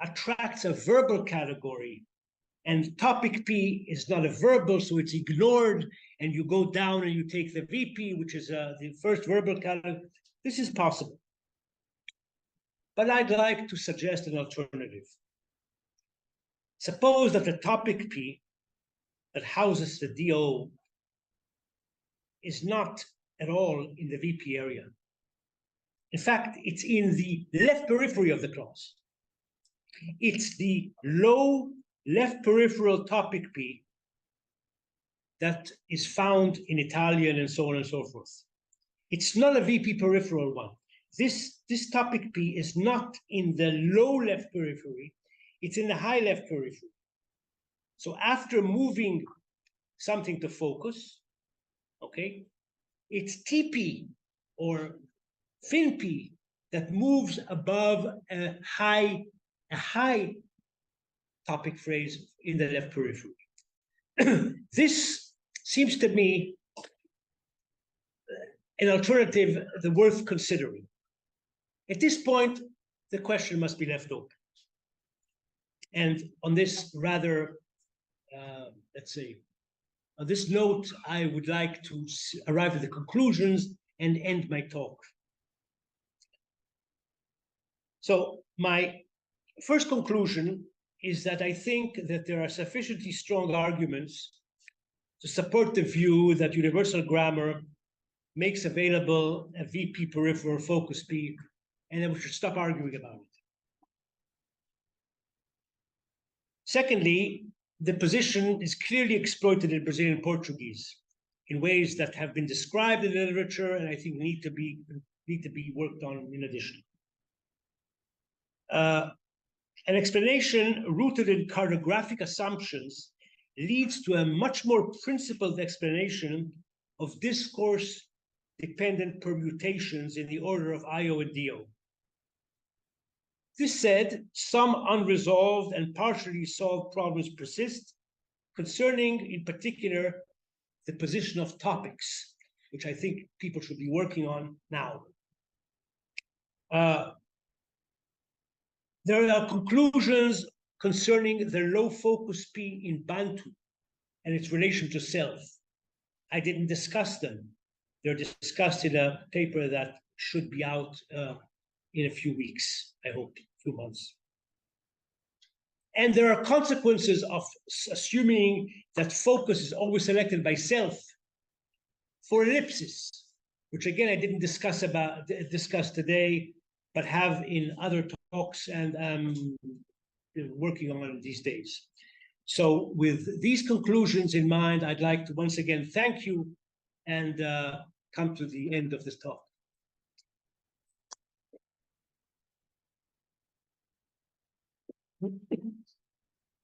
[SPEAKER 1] attracts a verbal category, and topic P is not a verbal, so it's ignored, and you go down and you take the VP, which is the first verbal category. This is possible. But I'd like to suggest an alternative. Suppose that the topic P that houses the DO is not at all in the VP area. In fact, it's in the left periphery of the clause. It's the low left peripheral topic P that is found in Italian and so on and so forth. It's not a VP peripheral one. This topic P is not in the low left periphery, it's in the high left periphery. So after moving something to focus, okay, it's TP or FinP that moves above a high topic phrase in the left periphery. This seems to me an alternative worth considering. At this point, the question must be left open. And on this rather, let's say, on this note, I would like to arrive at the conclusions and end my talk. So my first conclusion is that I think that there are sufficiently strong arguments to support the view that universal grammar makes available a VP peripheral focus P, and that we should stop arguing about it. Secondly, the position is clearly exploited in Brazilian Portuguese in ways that have been described in the literature and I think need to be worked on in addition. An explanation rooted in cartographic assumptions leads to a much more principled explanation of discourse-dependent permutations in the order of IO and DO. This said, some unresolved and partially solved problems persist, concerning, in particular, the position of topics, which I think people should be working on now. There are conclusions concerning the low focus P in Bantu and its relation to self. I didn't discuss them. They're discussed in a paper that should be out in a few weeks, I hope, a few months. And there are consequences of assuming that focus is always selected by self for ellipsis, which again I didn't discuss today, but have in other talks and working on these days. So with these conclusions in mind, I'd like to once again thank you and come to the end of this talk.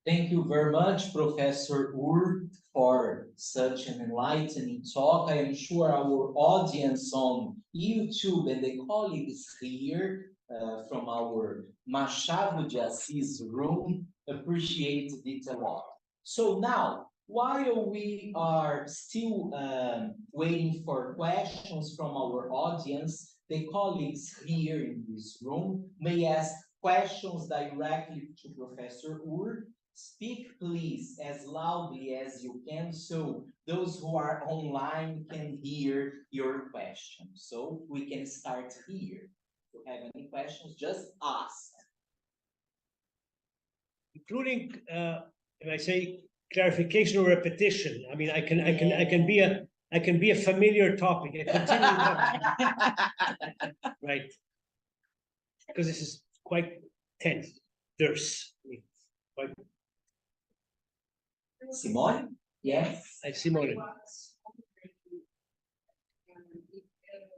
[SPEAKER 3] Thank you very much, Professor Ur, for such an enlightening talk. I am sure our audience on YouTube and the colleagues here from our Machado de Assis room appreciate it a lot. So now, while we are still waiting for questions from our audience, the colleagues here in this room may ask questions directly to Professor Ur. Speak, please, as loudly as you can, so those who are online can hear your questions. So we can start here. If you have any questions, just ask.
[SPEAKER 1] Including, if I say clarification or repetition, I mean, I can be a familiar topic. Right? Because this is quite tense. There's quite.
[SPEAKER 3] Simone? Yes.
[SPEAKER 1] Simone.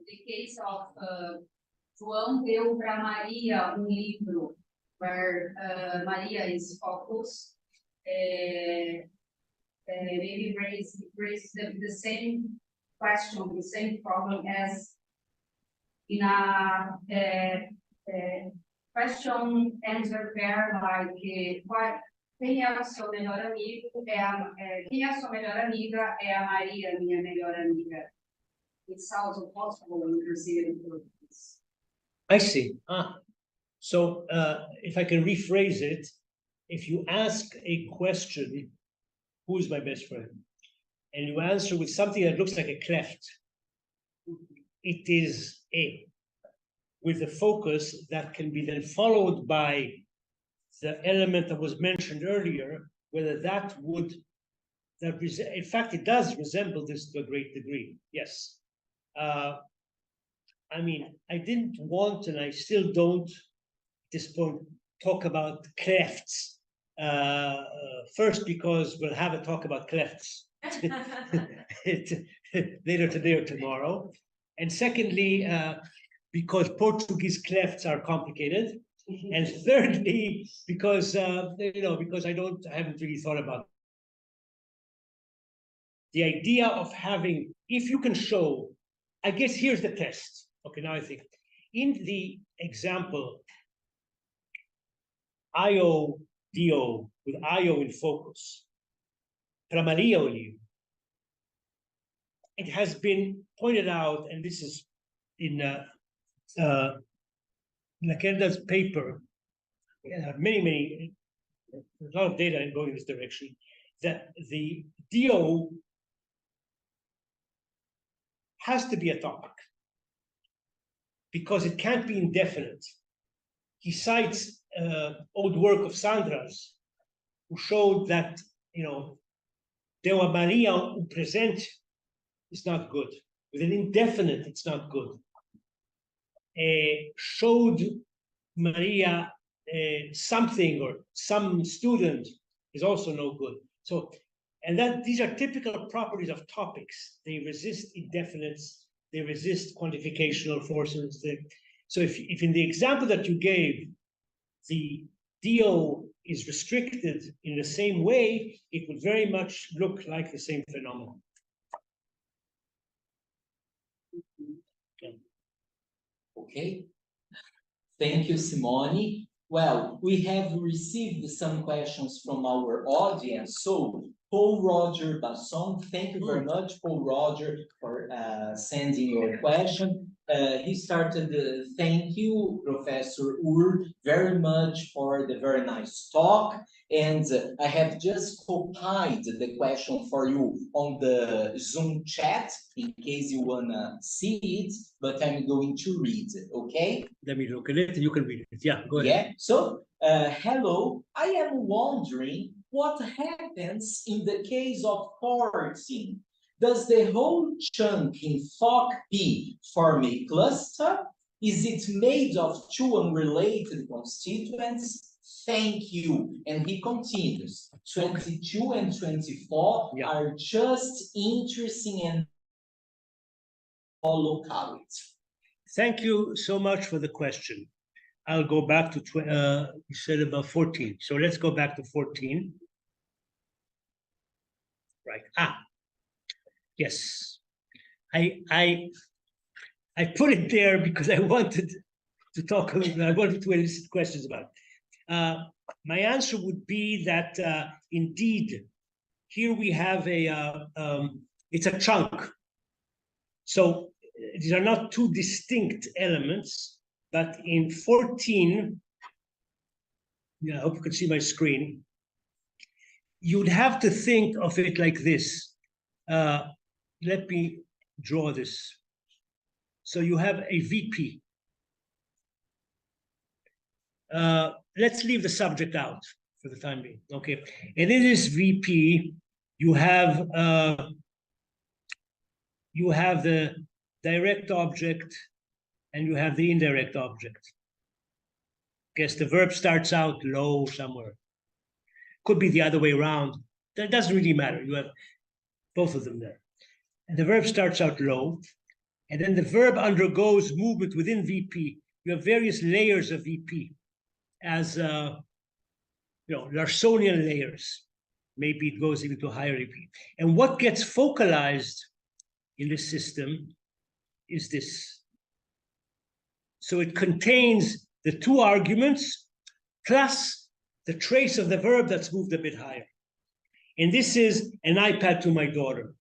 [SPEAKER 4] The case of João deu para Maria livro where Maria is focused, maybe raise the same question, the same problem as in a question answer pair, like quem é o seu melhor amigo? Quem é a sua melhor amiga? É a Maria, minha melhor amiga. It's also possible in Brazilian Portuguese.
[SPEAKER 1] I see. So if I can rephrase it, if you ask a question, who is my best friend? And you answer with something that looks like a cleft, it is A, with a focus that can be then followed by the element that was mentioned earlier, whether that would, in fact, it does resemble this to a great degree, yes. I mean, I didn't want, and I still don't, at this point, talk about clefts. First, because we'll have a talk about clefts later today or tomorrow. And secondly, because Portuguese clefts are complicated. And thirdly, because because I haven't really thought about the idea of having, if you can show, I guess here's the test. Okay, now I think in the example IO DO with IO in focus, para Maria Olive, it has been pointed out, and this is in Lacerda's paper, many, there's a lot of data going in this direction, that the DO has to be a topic because it can't be indefinite. He cites old work of Sandra's, who showed that, deu a Maria present is not good. With an indefinite, it's not good. Showed Maria something or some student is also no good. So, and that these are typical properties of topics. They resist indefinites, they resist quantificational forces. So if in the example that you gave, the DO is restricted in the same way, it would very much look like the same phenomenon.
[SPEAKER 3] Okay. Thank you, Simone. Well, we have received some questions from our audience. So, Paul Roger Basson, thank you very much, Paul Roger, for sending your question. He started, thank you, Professor Ur, very much for the very nice talk. And I have just compiled the question for you on the Zoom chat, in case you want to see it, but I'm going to read it, okay?
[SPEAKER 1] Let me look at it, you can read it. Yeah, go ahead.
[SPEAKER 3] Yeah, so, hello, I am wondering what happens in the case of porting. Does the whole chunk in FocusP form a cluster? Is it made of two unrelated constituents? Thank you. And he continues, 22 and 24 are just interesting and locality.
[SPEAKER 1] Thank you so much for the question. I'll go back to, you said about 14. So let's go back to 14. Right. Yes. I put it there because I wanted to talk a little bit, I wanted to elicit questions about it. My answer would be that indeed, here we have it's a chunk. So these are not two distinct elements, but in 14, I hope you can see my screen, you'd have to think of it like this. Let me draw this. So you have a VP. Let's leave the subject out for the time being, okay? And in this VP, you have the direct object and you have the indirect object. Guess the verb starts out low somewhere. Could be the other way around. That doesn't really matter. You have both of them there. And the verb starts out low, and then the verb undergoes movement within VP. You have various layers of VP as Larsonian layers. Maybe it goes even to higher VP. And what gets focalized in this system is this. So it contains the two arguments plus the trace of the verb that's moved a bit higher. And this is an iPad to my daughter.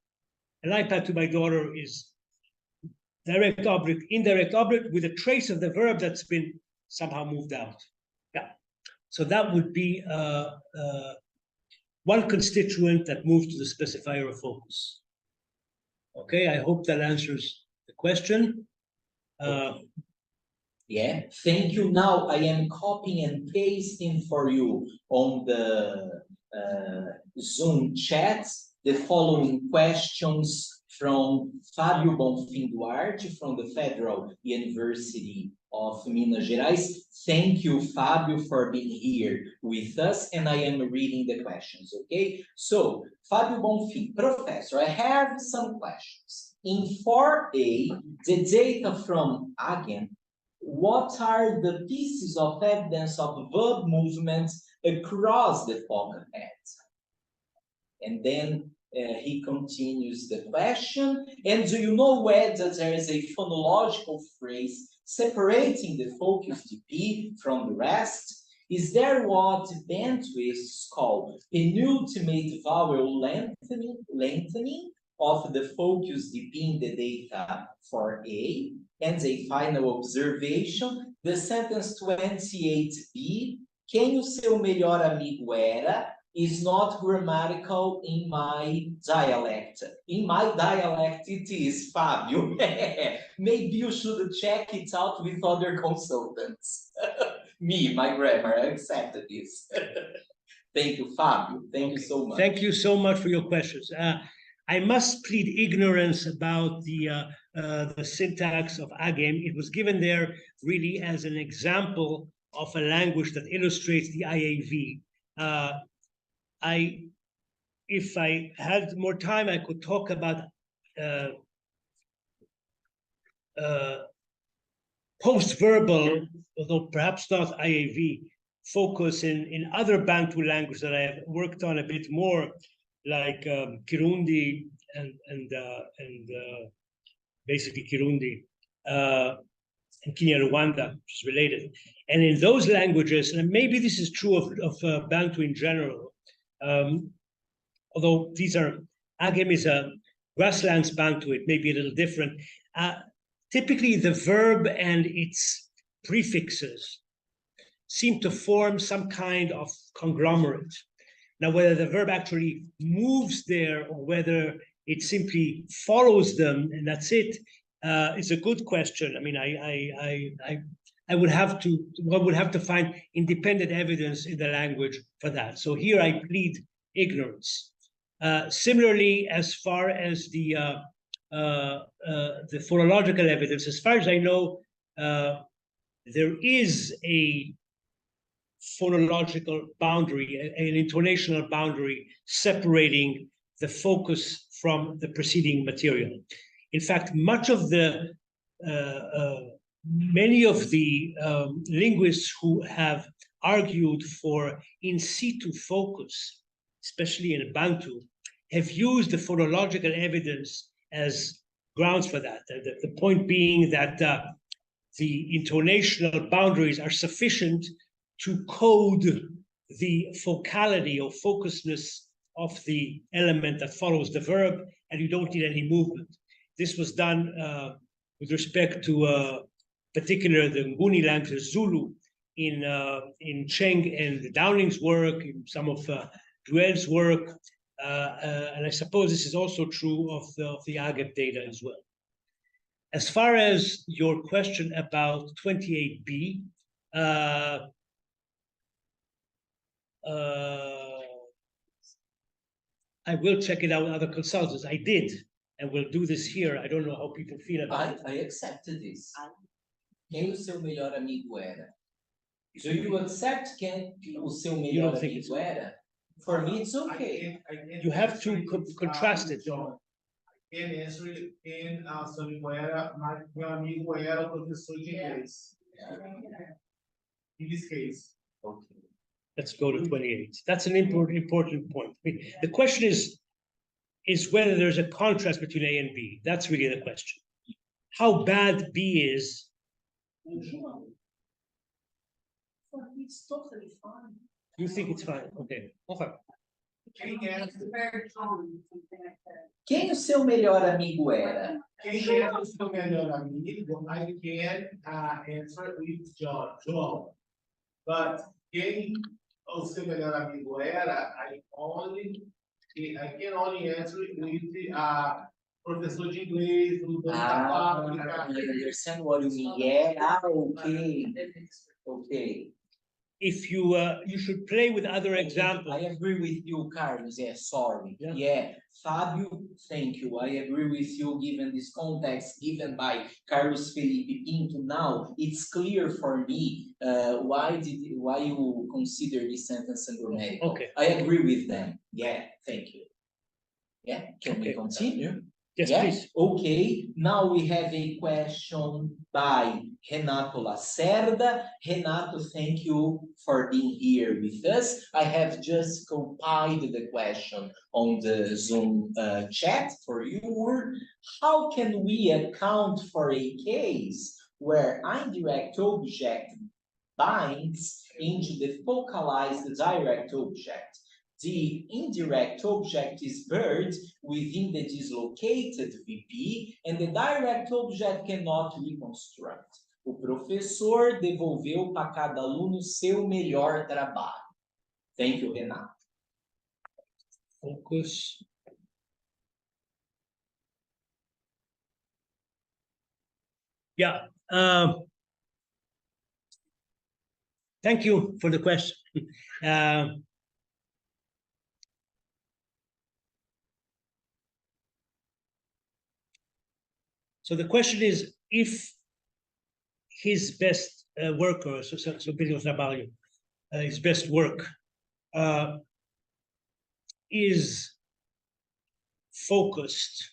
[SPEAKER 1] An iPad to my daughter is direct object, indirect object with a trace of the verb that's been somehow moved out. Yeah. So that would be one constituent that moves to the specifier of focus. Okay, I hope that answers the question.
[SPEAKER 3] Yeah, thank you. Now I am copying and pasting for you on the Zoom chat the following questions from Fábio Bonfim Duarte from the Federal University of Minas Gerais. Thank you, Fábio, for being here with us, and I am reading the questions, okay? So, Fábio Bonfim, Professor, I have some questions. In 4A, the data from AGEM, what are the pieces of evidence of verb movements across the focal head? And then he continues the question. And do you know whether there is a phonological phrase separating the FocusP from the rest? Is there what Bentwists call penultimate vowel lengthening of the FocusP in the data for A? And a final observation, the sentence 28B, quem o seu melhor amigo era, is not grammatical in my dialect. In my dialect it is, Fábio. Maybe you should check it out with other consultants. Me, my grammar, I accepted this. Thank you, Fábio. Thank you so much.
[SPEAKER 1] Thank you so much for your questions. I must plead ignorance about the syntax of AGEM. It was given there really as an example of a language that illustrates the IAV. If I had more time, I could talk about post-verbal, although perhaps not IAV, focus in other Bantu languages that I have worked on a bit more, like Kirundi and basically Kirundi and Kinyarwanda, which is related. And in those languages, and maybe this is true of Bantu in general, although these are, Agem is a grasslands Bantu, it may be a little different. Typically, the verb and its prefixes seem to form some kind of conglomerate. Now, whether the verb actually moves there or whether it simply follows them and that's it, is a good question. I mean, one would have to find independent evidence in the language for that. So here I plead ignorance. Similarly, as far as the phonological evidence, as far as I know, there is a phonological boundary, an intonational boundary separating the focus from the preceding material. In fact, much of the many of the linguists who have argued for in situ focus, especially in Bantu, have used the phonological evidence as grounds for that. The point being that the intonational boundaries are sufficient to code the focality or focusedness of the element that follows the verb, and you don't need any movement. This was done with respect to particular the Nguni language, Zulu, in Cheng and Downing's work, in some of Duell's work, and I suppose this is also true of the Agep data as well. As far as your question about 28b, I will check it out with other consultants. I did, and we'll do this here. I don't know how people feel about it.
[SPEAKER 3] I accepted this. Quem o seu melhor amigo era? Do you accept quem o seu melhor amigo era? For me, it's okay.
[SPEAKER 1] You have to contrast it.
[SPEAKER 5] I can answer it in sobre qual era, mas meu amigo era o professor de inglês. In this case.
[SPEAKER 3] Okay.
[SPEAKER 1] Let's go to 28. That's an important point. I mean, the question is whether there's a contrast between A and B. That's really the question. How bad B is.
[SPEAKER 3] It's totally fine.
[SPEAKER 1] You think it's fine? Okay. Okay.
[SPEAKER 3] Quem o seu melhor amigo era?
[SPEAKER 5] Quem era o seu melhor amigo? I can answer with John. But quem o seu melhor amigo era? I can only answer with professor de inglês, do
[SPEAKER 3] I understand what you mean. Yeah, okay. Okay.
[SPEAKER 1] If you should play with other examples.
[SPEAKER 3] I agree with you, Carlos. Yeah, sorry. Yeah. Fabio, thank you. I agree with you given this context given by Carlos Felipe Pinto. Now it's clear for me why you consider this sentence ungrammatical.
[SPEAKER 1] Okay.
[SPEAKER 3] I agree with them. Yeah, thank you. Yeah, can we continue?
[SPEAKER 1] Yes,
[SPEAKER 3] yeah?
[SPEAKER 1] please.
[SPEAKER 3] Okay, now we have a question by Renato Lacerda. Renato, thank you for being here with us. I have just compiled the question on the Zoom chat for you. How can we account for a case where indirect object binds into the focalized direct object? The indirect object is buried within the dislocated VP, and the direct object cannot reconstruct. O professor devolveu para cada aluno seu melhor trabalho. Thank you, Renato.
[SPEAKER 1] Focus. Yeah. Thank you for the question. So the question is, if his best work, or his best work is focused,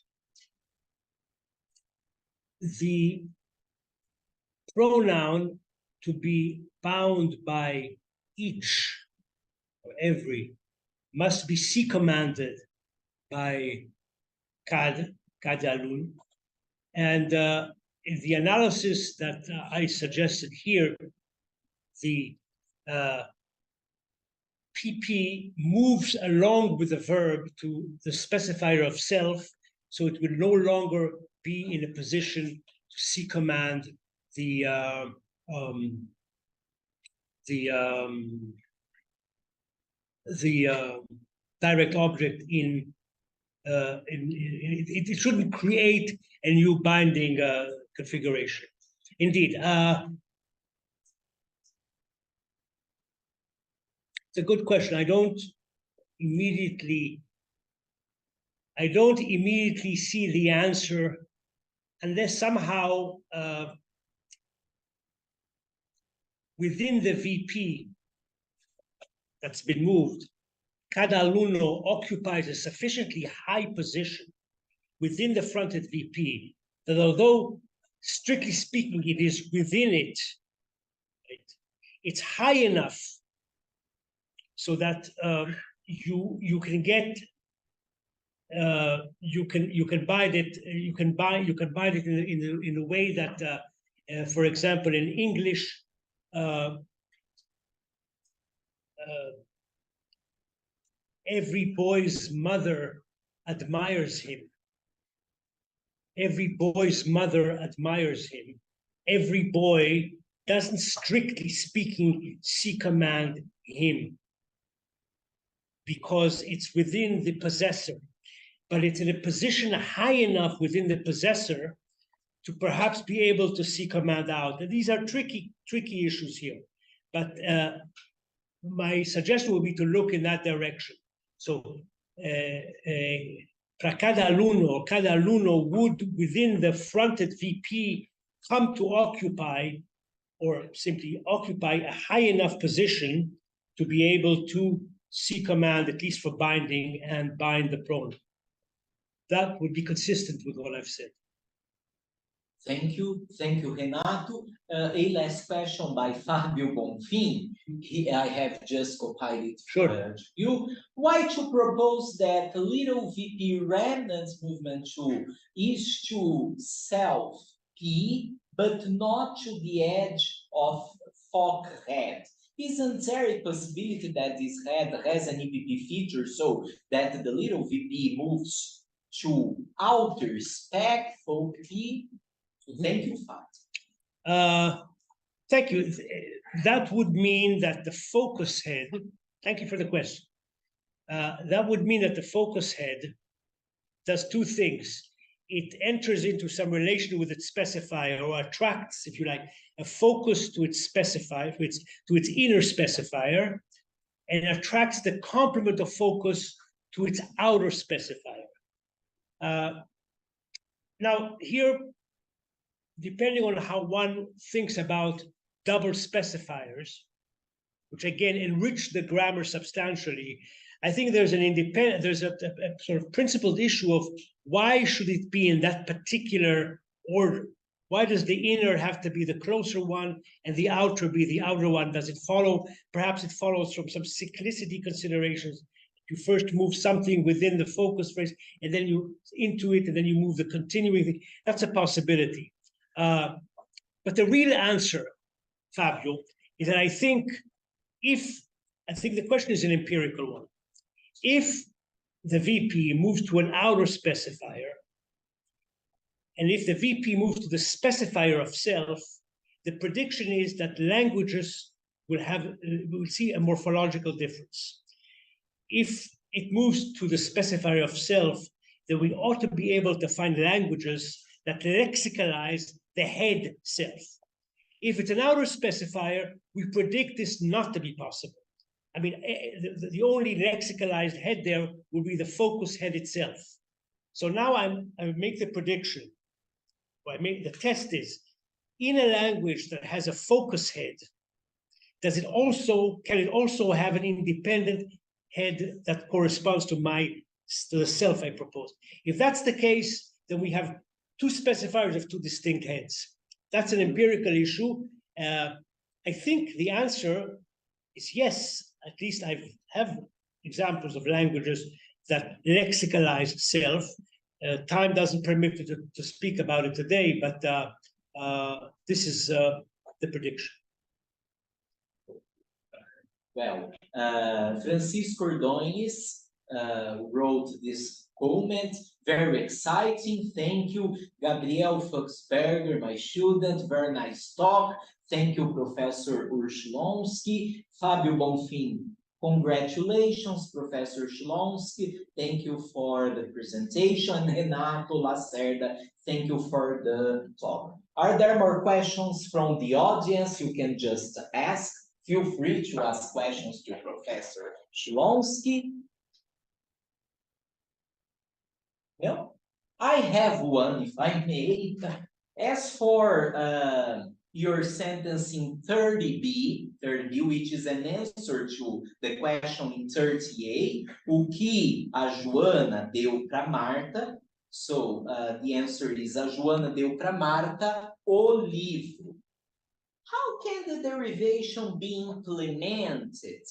[SPEAKER 1] the pronoun to be bound by each or every must be C commanded by CAD alun. And in the analysis that I suggested here, the PP moves along with the verb to the specifier of self, so it will no longer be in a position to C command the direct object it shouldn't create a new binding configuration. Indeed, it's a good question. I don't immediately see the answer unless somehow within the VP that's been moved, cada alumno occupies a sufficiently high position within the fronted VP that although strictly speaking it is within it, right, it's high enough so that you can get you can bind it in a way that for example in English every boy's mother admires him. Every boy's mother admires him. Every boy doesn't strictly speaking C command him because it's within the possessor, but it's in a position high enough within the possessor to perhaps be able to C command out. And these are tricky issues here. But my suggestion would be to look in that direction. So cada alumno would, within the fronted VP, come to occupy or simply occupy a high enough position to be able to C command, at least for binding, and bind the pronoun. That would be consistent with what I've said.
[SPEAKER 3] Thank you, Renato. A last question by Fabio Bonfim. I have just copied it for you. Why to propose that little VP remnant movement to is to self P, but not to the edge of Foc head? Isn't there a possibility that this head has an EPP feature so that the little VP moves to outer spec Foc P? Thank you, Fat.
[SPEAKER 1] Thank you. That would mean that the focus head, thank you for the question. That would mean that the focus head does two things. It enters into some relation with its specifier, or attracts, if you like, a focus to its specifier, to its inner specifier, and attracts the complement of focus to its outer specifier. Now, here, depending on how one thinks about double specifiers, which again enrich the grammar substantially, I think there's a sort of principled issue of why should it be in that particular order? Why does the inner have to be the closer one and the outer be the outer one? Does it follow? Perhaps it follows from some cyclicity considerations. You first move something within the focus phrase, and then you into it, and then you move the continuing thing. That's a possibility. But the real answer, Fabio, is that I think the question is an empirical one. If the VP moves to an outer specifier, and if the VP moves to the specifier of self, the prediction is that languages will see a morphological difference. If it moves to the specifier of self, then we ought to be able to find languages that lexicalize the head self. If it's an outer specifier, we predict this not to be possible. I mean, the only lexicalized head there will be the focus head itself. So now I make the prediction. The test is, in a language that has a focus head, can it also have an independent head that corresponds to the self I proposed? If that's the case, then we have two specifiers of two distinct heads. That's an empirical issue. I think the answer is yes, at least I have examples of languages that lexicalize self. Time doesn't permit me to speak about it today, but this is the prediction.
[SPEAKER 3] Well, Francisco Ordóñez wrote this comment. Very exciting. Thank you, Gabriel Fuchsberger, my student. Very nice talk. Thank you, Professor Shlonsky. Fábio Bonfim, congratulations, Professor Shlonsky. Thank you for the presentation. Renato Lacerda, thank you for the talk. Are there more questions from the audience? You can just ask. Feel free to ask questions to Professor Shlonsky. No? I have one, if I may. As for your sentence in 30B, which is an answer to the question in 30A, o que a Joana deu para Marta. So, the answer is, a Joana deu para Marta o livro. How can the derivation be implemented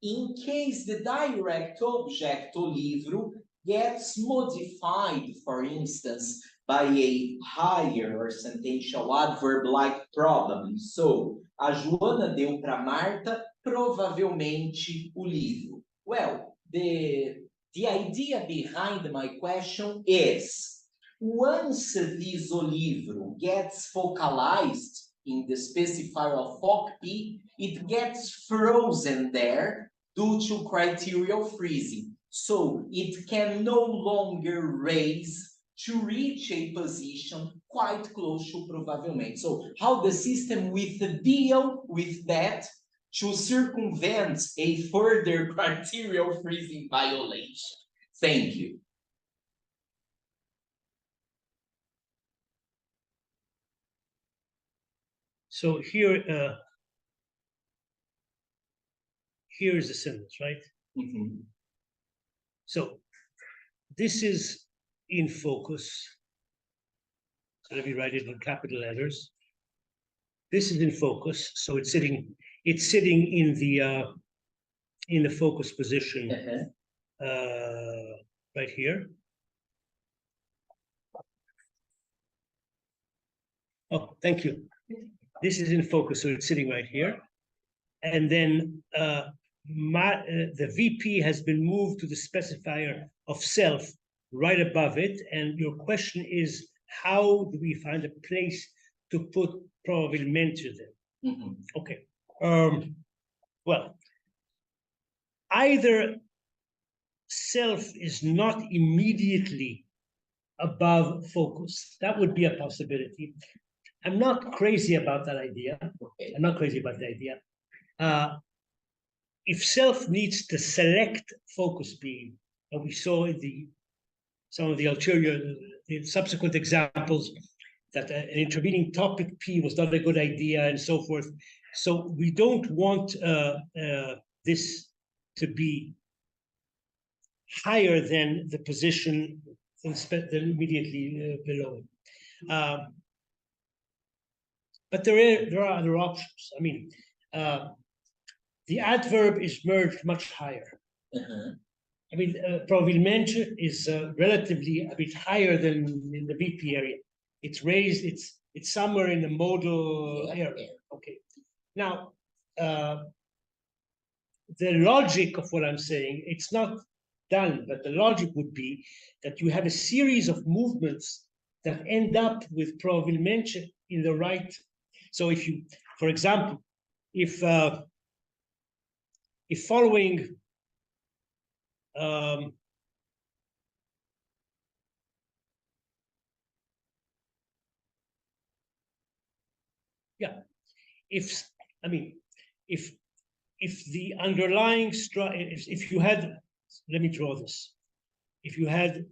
[SPEAKER 3] in case the direct object, o livro, gets modified, for instance, by a higher or sentential adverb like probably? So, a Joana deu para Marta provavelmente o livro. Well, the idea behind my question is, once this o livro gets focalized in the specifier of FocusP, it gets frozen there due to criterial freezing. So it can no longer raise to reach a position quite close to provavelmente. So how the system will deal with that to circumvent a further criterial freezing violation? Thank you.
[SPEAKER 1] So here, here is the sentence, right?
[SPEAKER 3] Mm-hmm.
[SPEAKER 1] So this is in focus. So let me write it in capital letters. This is in focus, so it's sitting in the focus position right here. Oh, thank you. This is in focus, so it's sitting right here. And then the VP has been moved to the specifier of self right above it. And your question is, how do we find a place to put probabilmente there?
[SPEAKER 3] Mm-hmm.
[SPEAKER 1] Okay. Well, either self is not immediately above focus. That would be a possibility. I'm not crazy about that idea. Okay. I'm not crazy about the idea. If self needs to select FocusP, and we saw in some of the ulterior, the subsequent examples, that an intervening topic P was not a good idea and so forth. So we don't want this to be higher than the position immediately below it. But there are other options. I mean, the adverb is merged much higher. I mean, probabilmente is relatively a bit higher than in the VP area. It's raised, it's somewhere in the modal area. Okay. Now, the logic of what I'm saying, it's not done, but the logic would be that you have a series of movements that end up with probabilmente in the right. So if you, for example, if following yeah, if the underlying if you had, let me draw this. If you had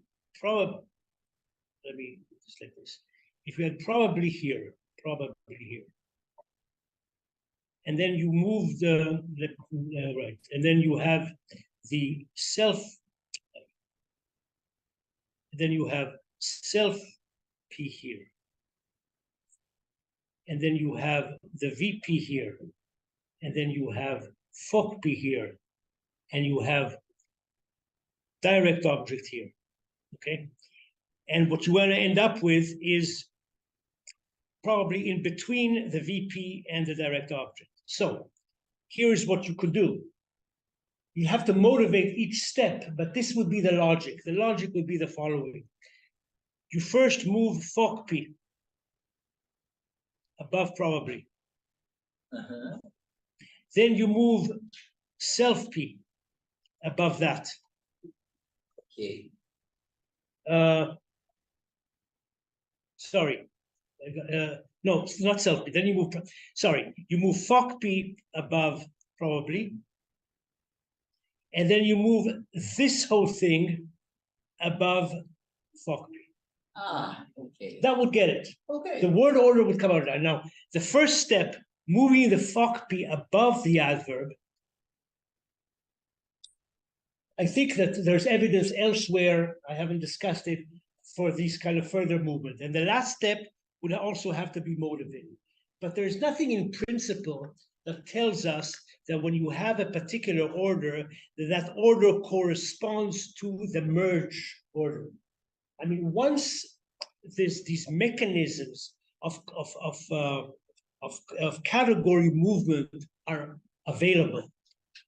[SPEAKER 1] let me just like this. If you had probably here, and then you move the right, and then you have the self, then you have self P here, and then you have the VP here, and then you have FocusP here, and you have direct object here, okay? And what you want to end up with is probably in between the VP and the direct object. So here's what you could do. You have to motivate each step, but this would be the logic. The logic would be the following. You first move FocusP above probably. Then you move self-P above that.
[SPEAKER 3] Okay.
[SPEAKER 1] Sorry. No, it's not self-P. Then you move, sorry, you move FocusP above probably. And then you move this whole thing above FocusP.
[SPEAKER 3] Ah, okay.
[SPEAKER 1] That would get it.
[SPEAKER 3] Okay.
[SPEAKER 1] The word order would come out of that. Now, the first step, moving the FocusP above the adverb, I think that there's evidence elsewhere, I haven't discussed it, for these kind of further movement. And the last step would also have to be motivated. But there's nothing in principle that tells us that when you have a particular order, that order corresponds to the merge order. I mean, once there's these mechanisms of category movement are available,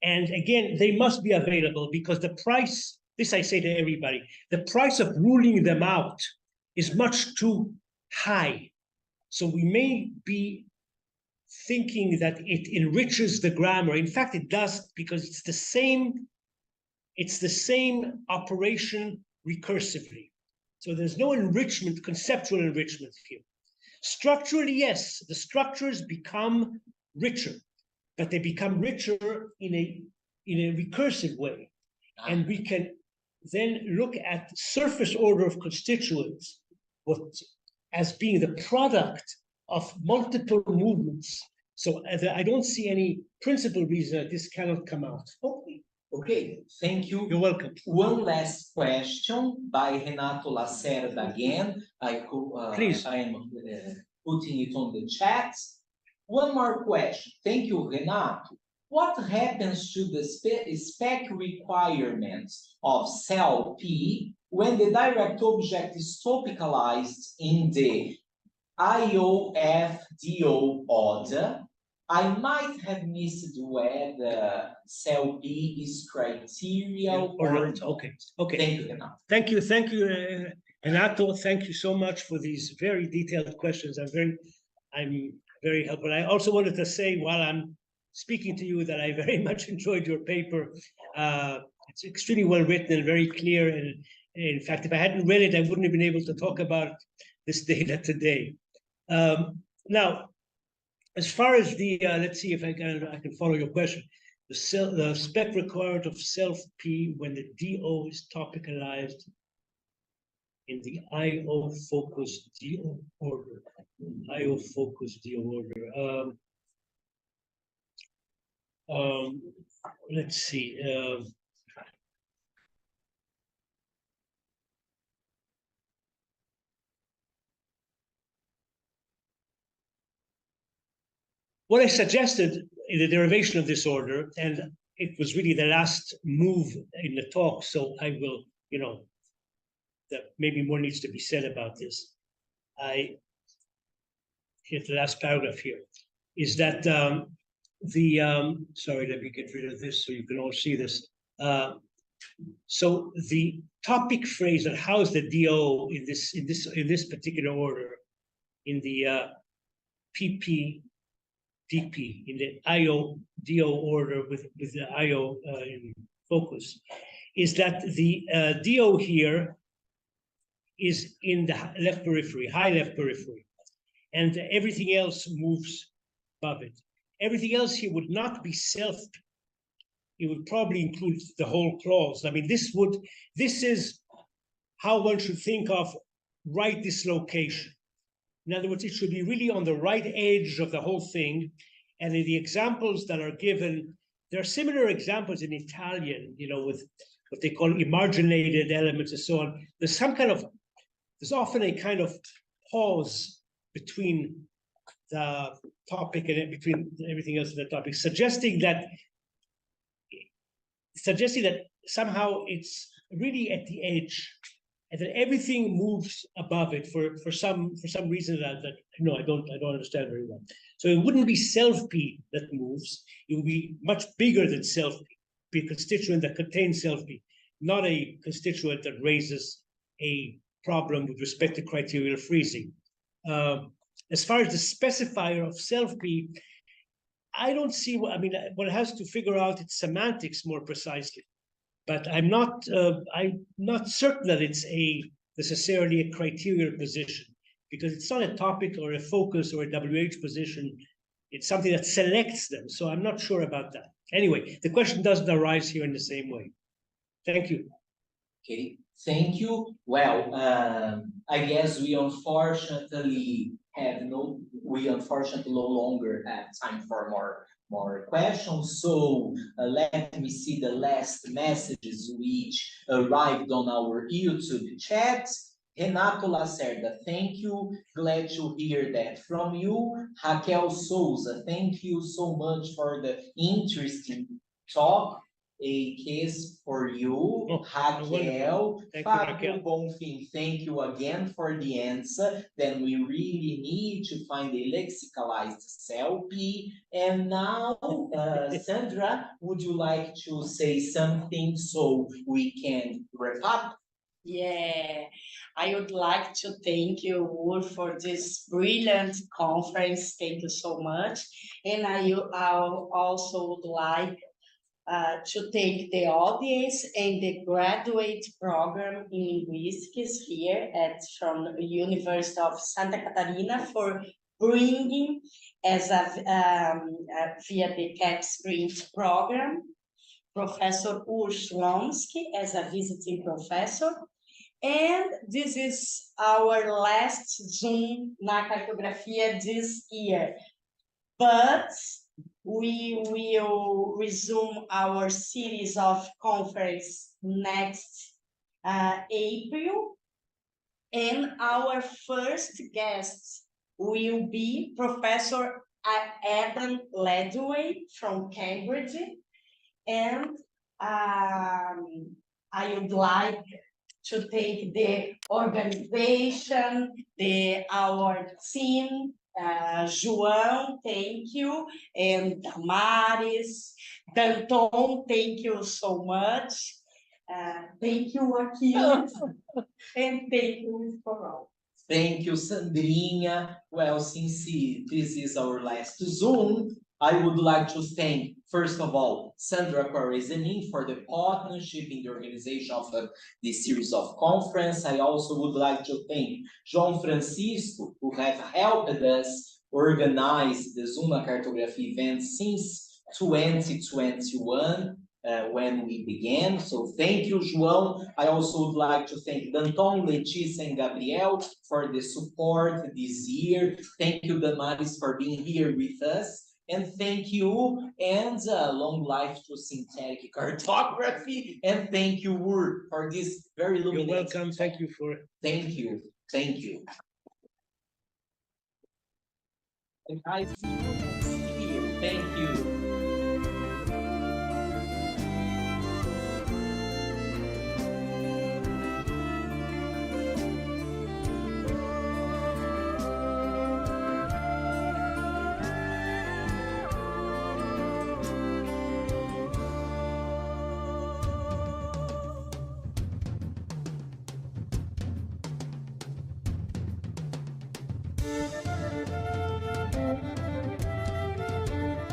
[SPEAKER 1] and again, they must be available because the price, this I say to everybody, the price of ruling them out is much too high. So we may be thinking that it enriches the grammar. In fact, it does, because it's the same operation recursively. So there's no enrichment, conceptual enrichment here. Structurally, yes, the structures become richer, but they become richer in a recursive way. And we can then look at surface order of constituents as being the product of multiple movements. So I don't see any principal reason that this cannot come out.
[SPEAKER 3] Okay, thank you.
[SPEAKER 1] You're welcome.
[SPEAKER 3] One last question by Renato Lacerda again.
[SPEAKER 1] Please.
[SPEAKER 3] I am putting it on the chat. One more question. Thank you, Renato. What happens to the spec requirements of cell P when the direct object is topicalized in the IOFDO order? I might have missed whether cell P is criterial or not.
[SPEAKER 1] Okay. Okay.
[SPEAKER 3] Thank you, Renato.
[SPEAKER 1] Thank you, Renato. Thank you so much for these very detailed questions. I'm very helpful. I also wanted to say while I'm speaking to you that I very much enjoyed your paper. It's extremely well written and very clear. And in fact, if I hadn't read it, I wouldn't have been able to talk about this data today. Now, as far as the, let's see if I can follow your question. The spec required of self P when the DO is topicalized in the IO focus DO order. IO focus DO order. Let's see. What I suggested in the derivation of this order, and it was really the last move in the talk, so I will, that maybe more needs to be said about this. I hit the last paragraph here, is that sorry, let me get rid of this so you can all see this. So the topic phrase that housed the DO in this particular order, in the PP DP, in the IO DO order with the IO in focus, is that the DO here is in the left periphery, high left periphery, and everything else moves above it. Everything else here would not be self. It would probably include the whole clause. I mean, this is how one should think of right dislocation. In other words, it should be really on the right edge of the whole thing. And in the examples that are given, there are similar examples in Italian, with what they call emarginated elements and so on. There's often a kind of pause between the topic and between everything else in the topic, suggesting that suggesting that somehow it's really at the edge, and that everything moves above it for some reason that I don't understand very well. So it wouldn't be self-P that moves. It would be much bigger than self-P, be a constituent that contains self-P, not a constituent that raises a problem with respect to criterial freezing. As far as the specifier of self-P, I don't see what, I mean, one has to figure out its semantics more precisely. But I'm not certain that it's necessarily a criterial position, because it's not a topic or a focus or a WH position. It's something that selects them. So I'm not sure about that. Anyway, the question doesn't arise here in the same way. Thank you.
[SPEAKER 3] Okay, thank you. Well, I guess we unfortunately no longer have time for more questions. So let me see the last messages which arrived on our YouTube chat. Renato Lacerda, thank you. Glad to hear that from you. Raquel Souza, thank you so much for the interesting talk. A kiss for you, Raquel. Fabio Bonfim, thank you again for the answer. Then we really need to find a lexicalized self-P. And now, Sandra, would you like to say something so we can wrap up?
[SPEAKER 2] Yeah, I would like to thank you, Ur, for this brilliant conference. Thank you so much. And I also would like to thank the audience and the graduate program in linguistics here from the University of Santa Catarina for bringing as via the CAPS Sprint program, Professor Ur Shlonsky as a visiting professor. And this is our last Zoom na Cartografia this year. But we will resume our series of conference next April. And our first guest will be Professor Adam Ledway from Cambridge. And I would like to thank the organization, our team, João, thank you, and Damaris, Danton, thank you so much. Thank you, Achilles, and thank you for all.
[SPEAKER 3] Thank you, Sandrinha. Well, since this is our last Zoom, I would like to thank, first of all, Sandra Quaresani for the partnership in the organization of this series of conference. I also would like to thank João Francisco, who have helped us organize the Zoom na Cartografia event since 2021. When we began. So thank you, João. I also would like to thank Danton, Letícia, and Gabriel for the support this year. Thank you, Damaris, for being here with us. And thank you, and long life to synthetic cartography. And thank you, Ur, for this very illuminating.
[SPEAKER 1] You're welcome. Thank you for it.
[SPEAKER 3] Thank you. Thank you. And I see you next year. Thank you.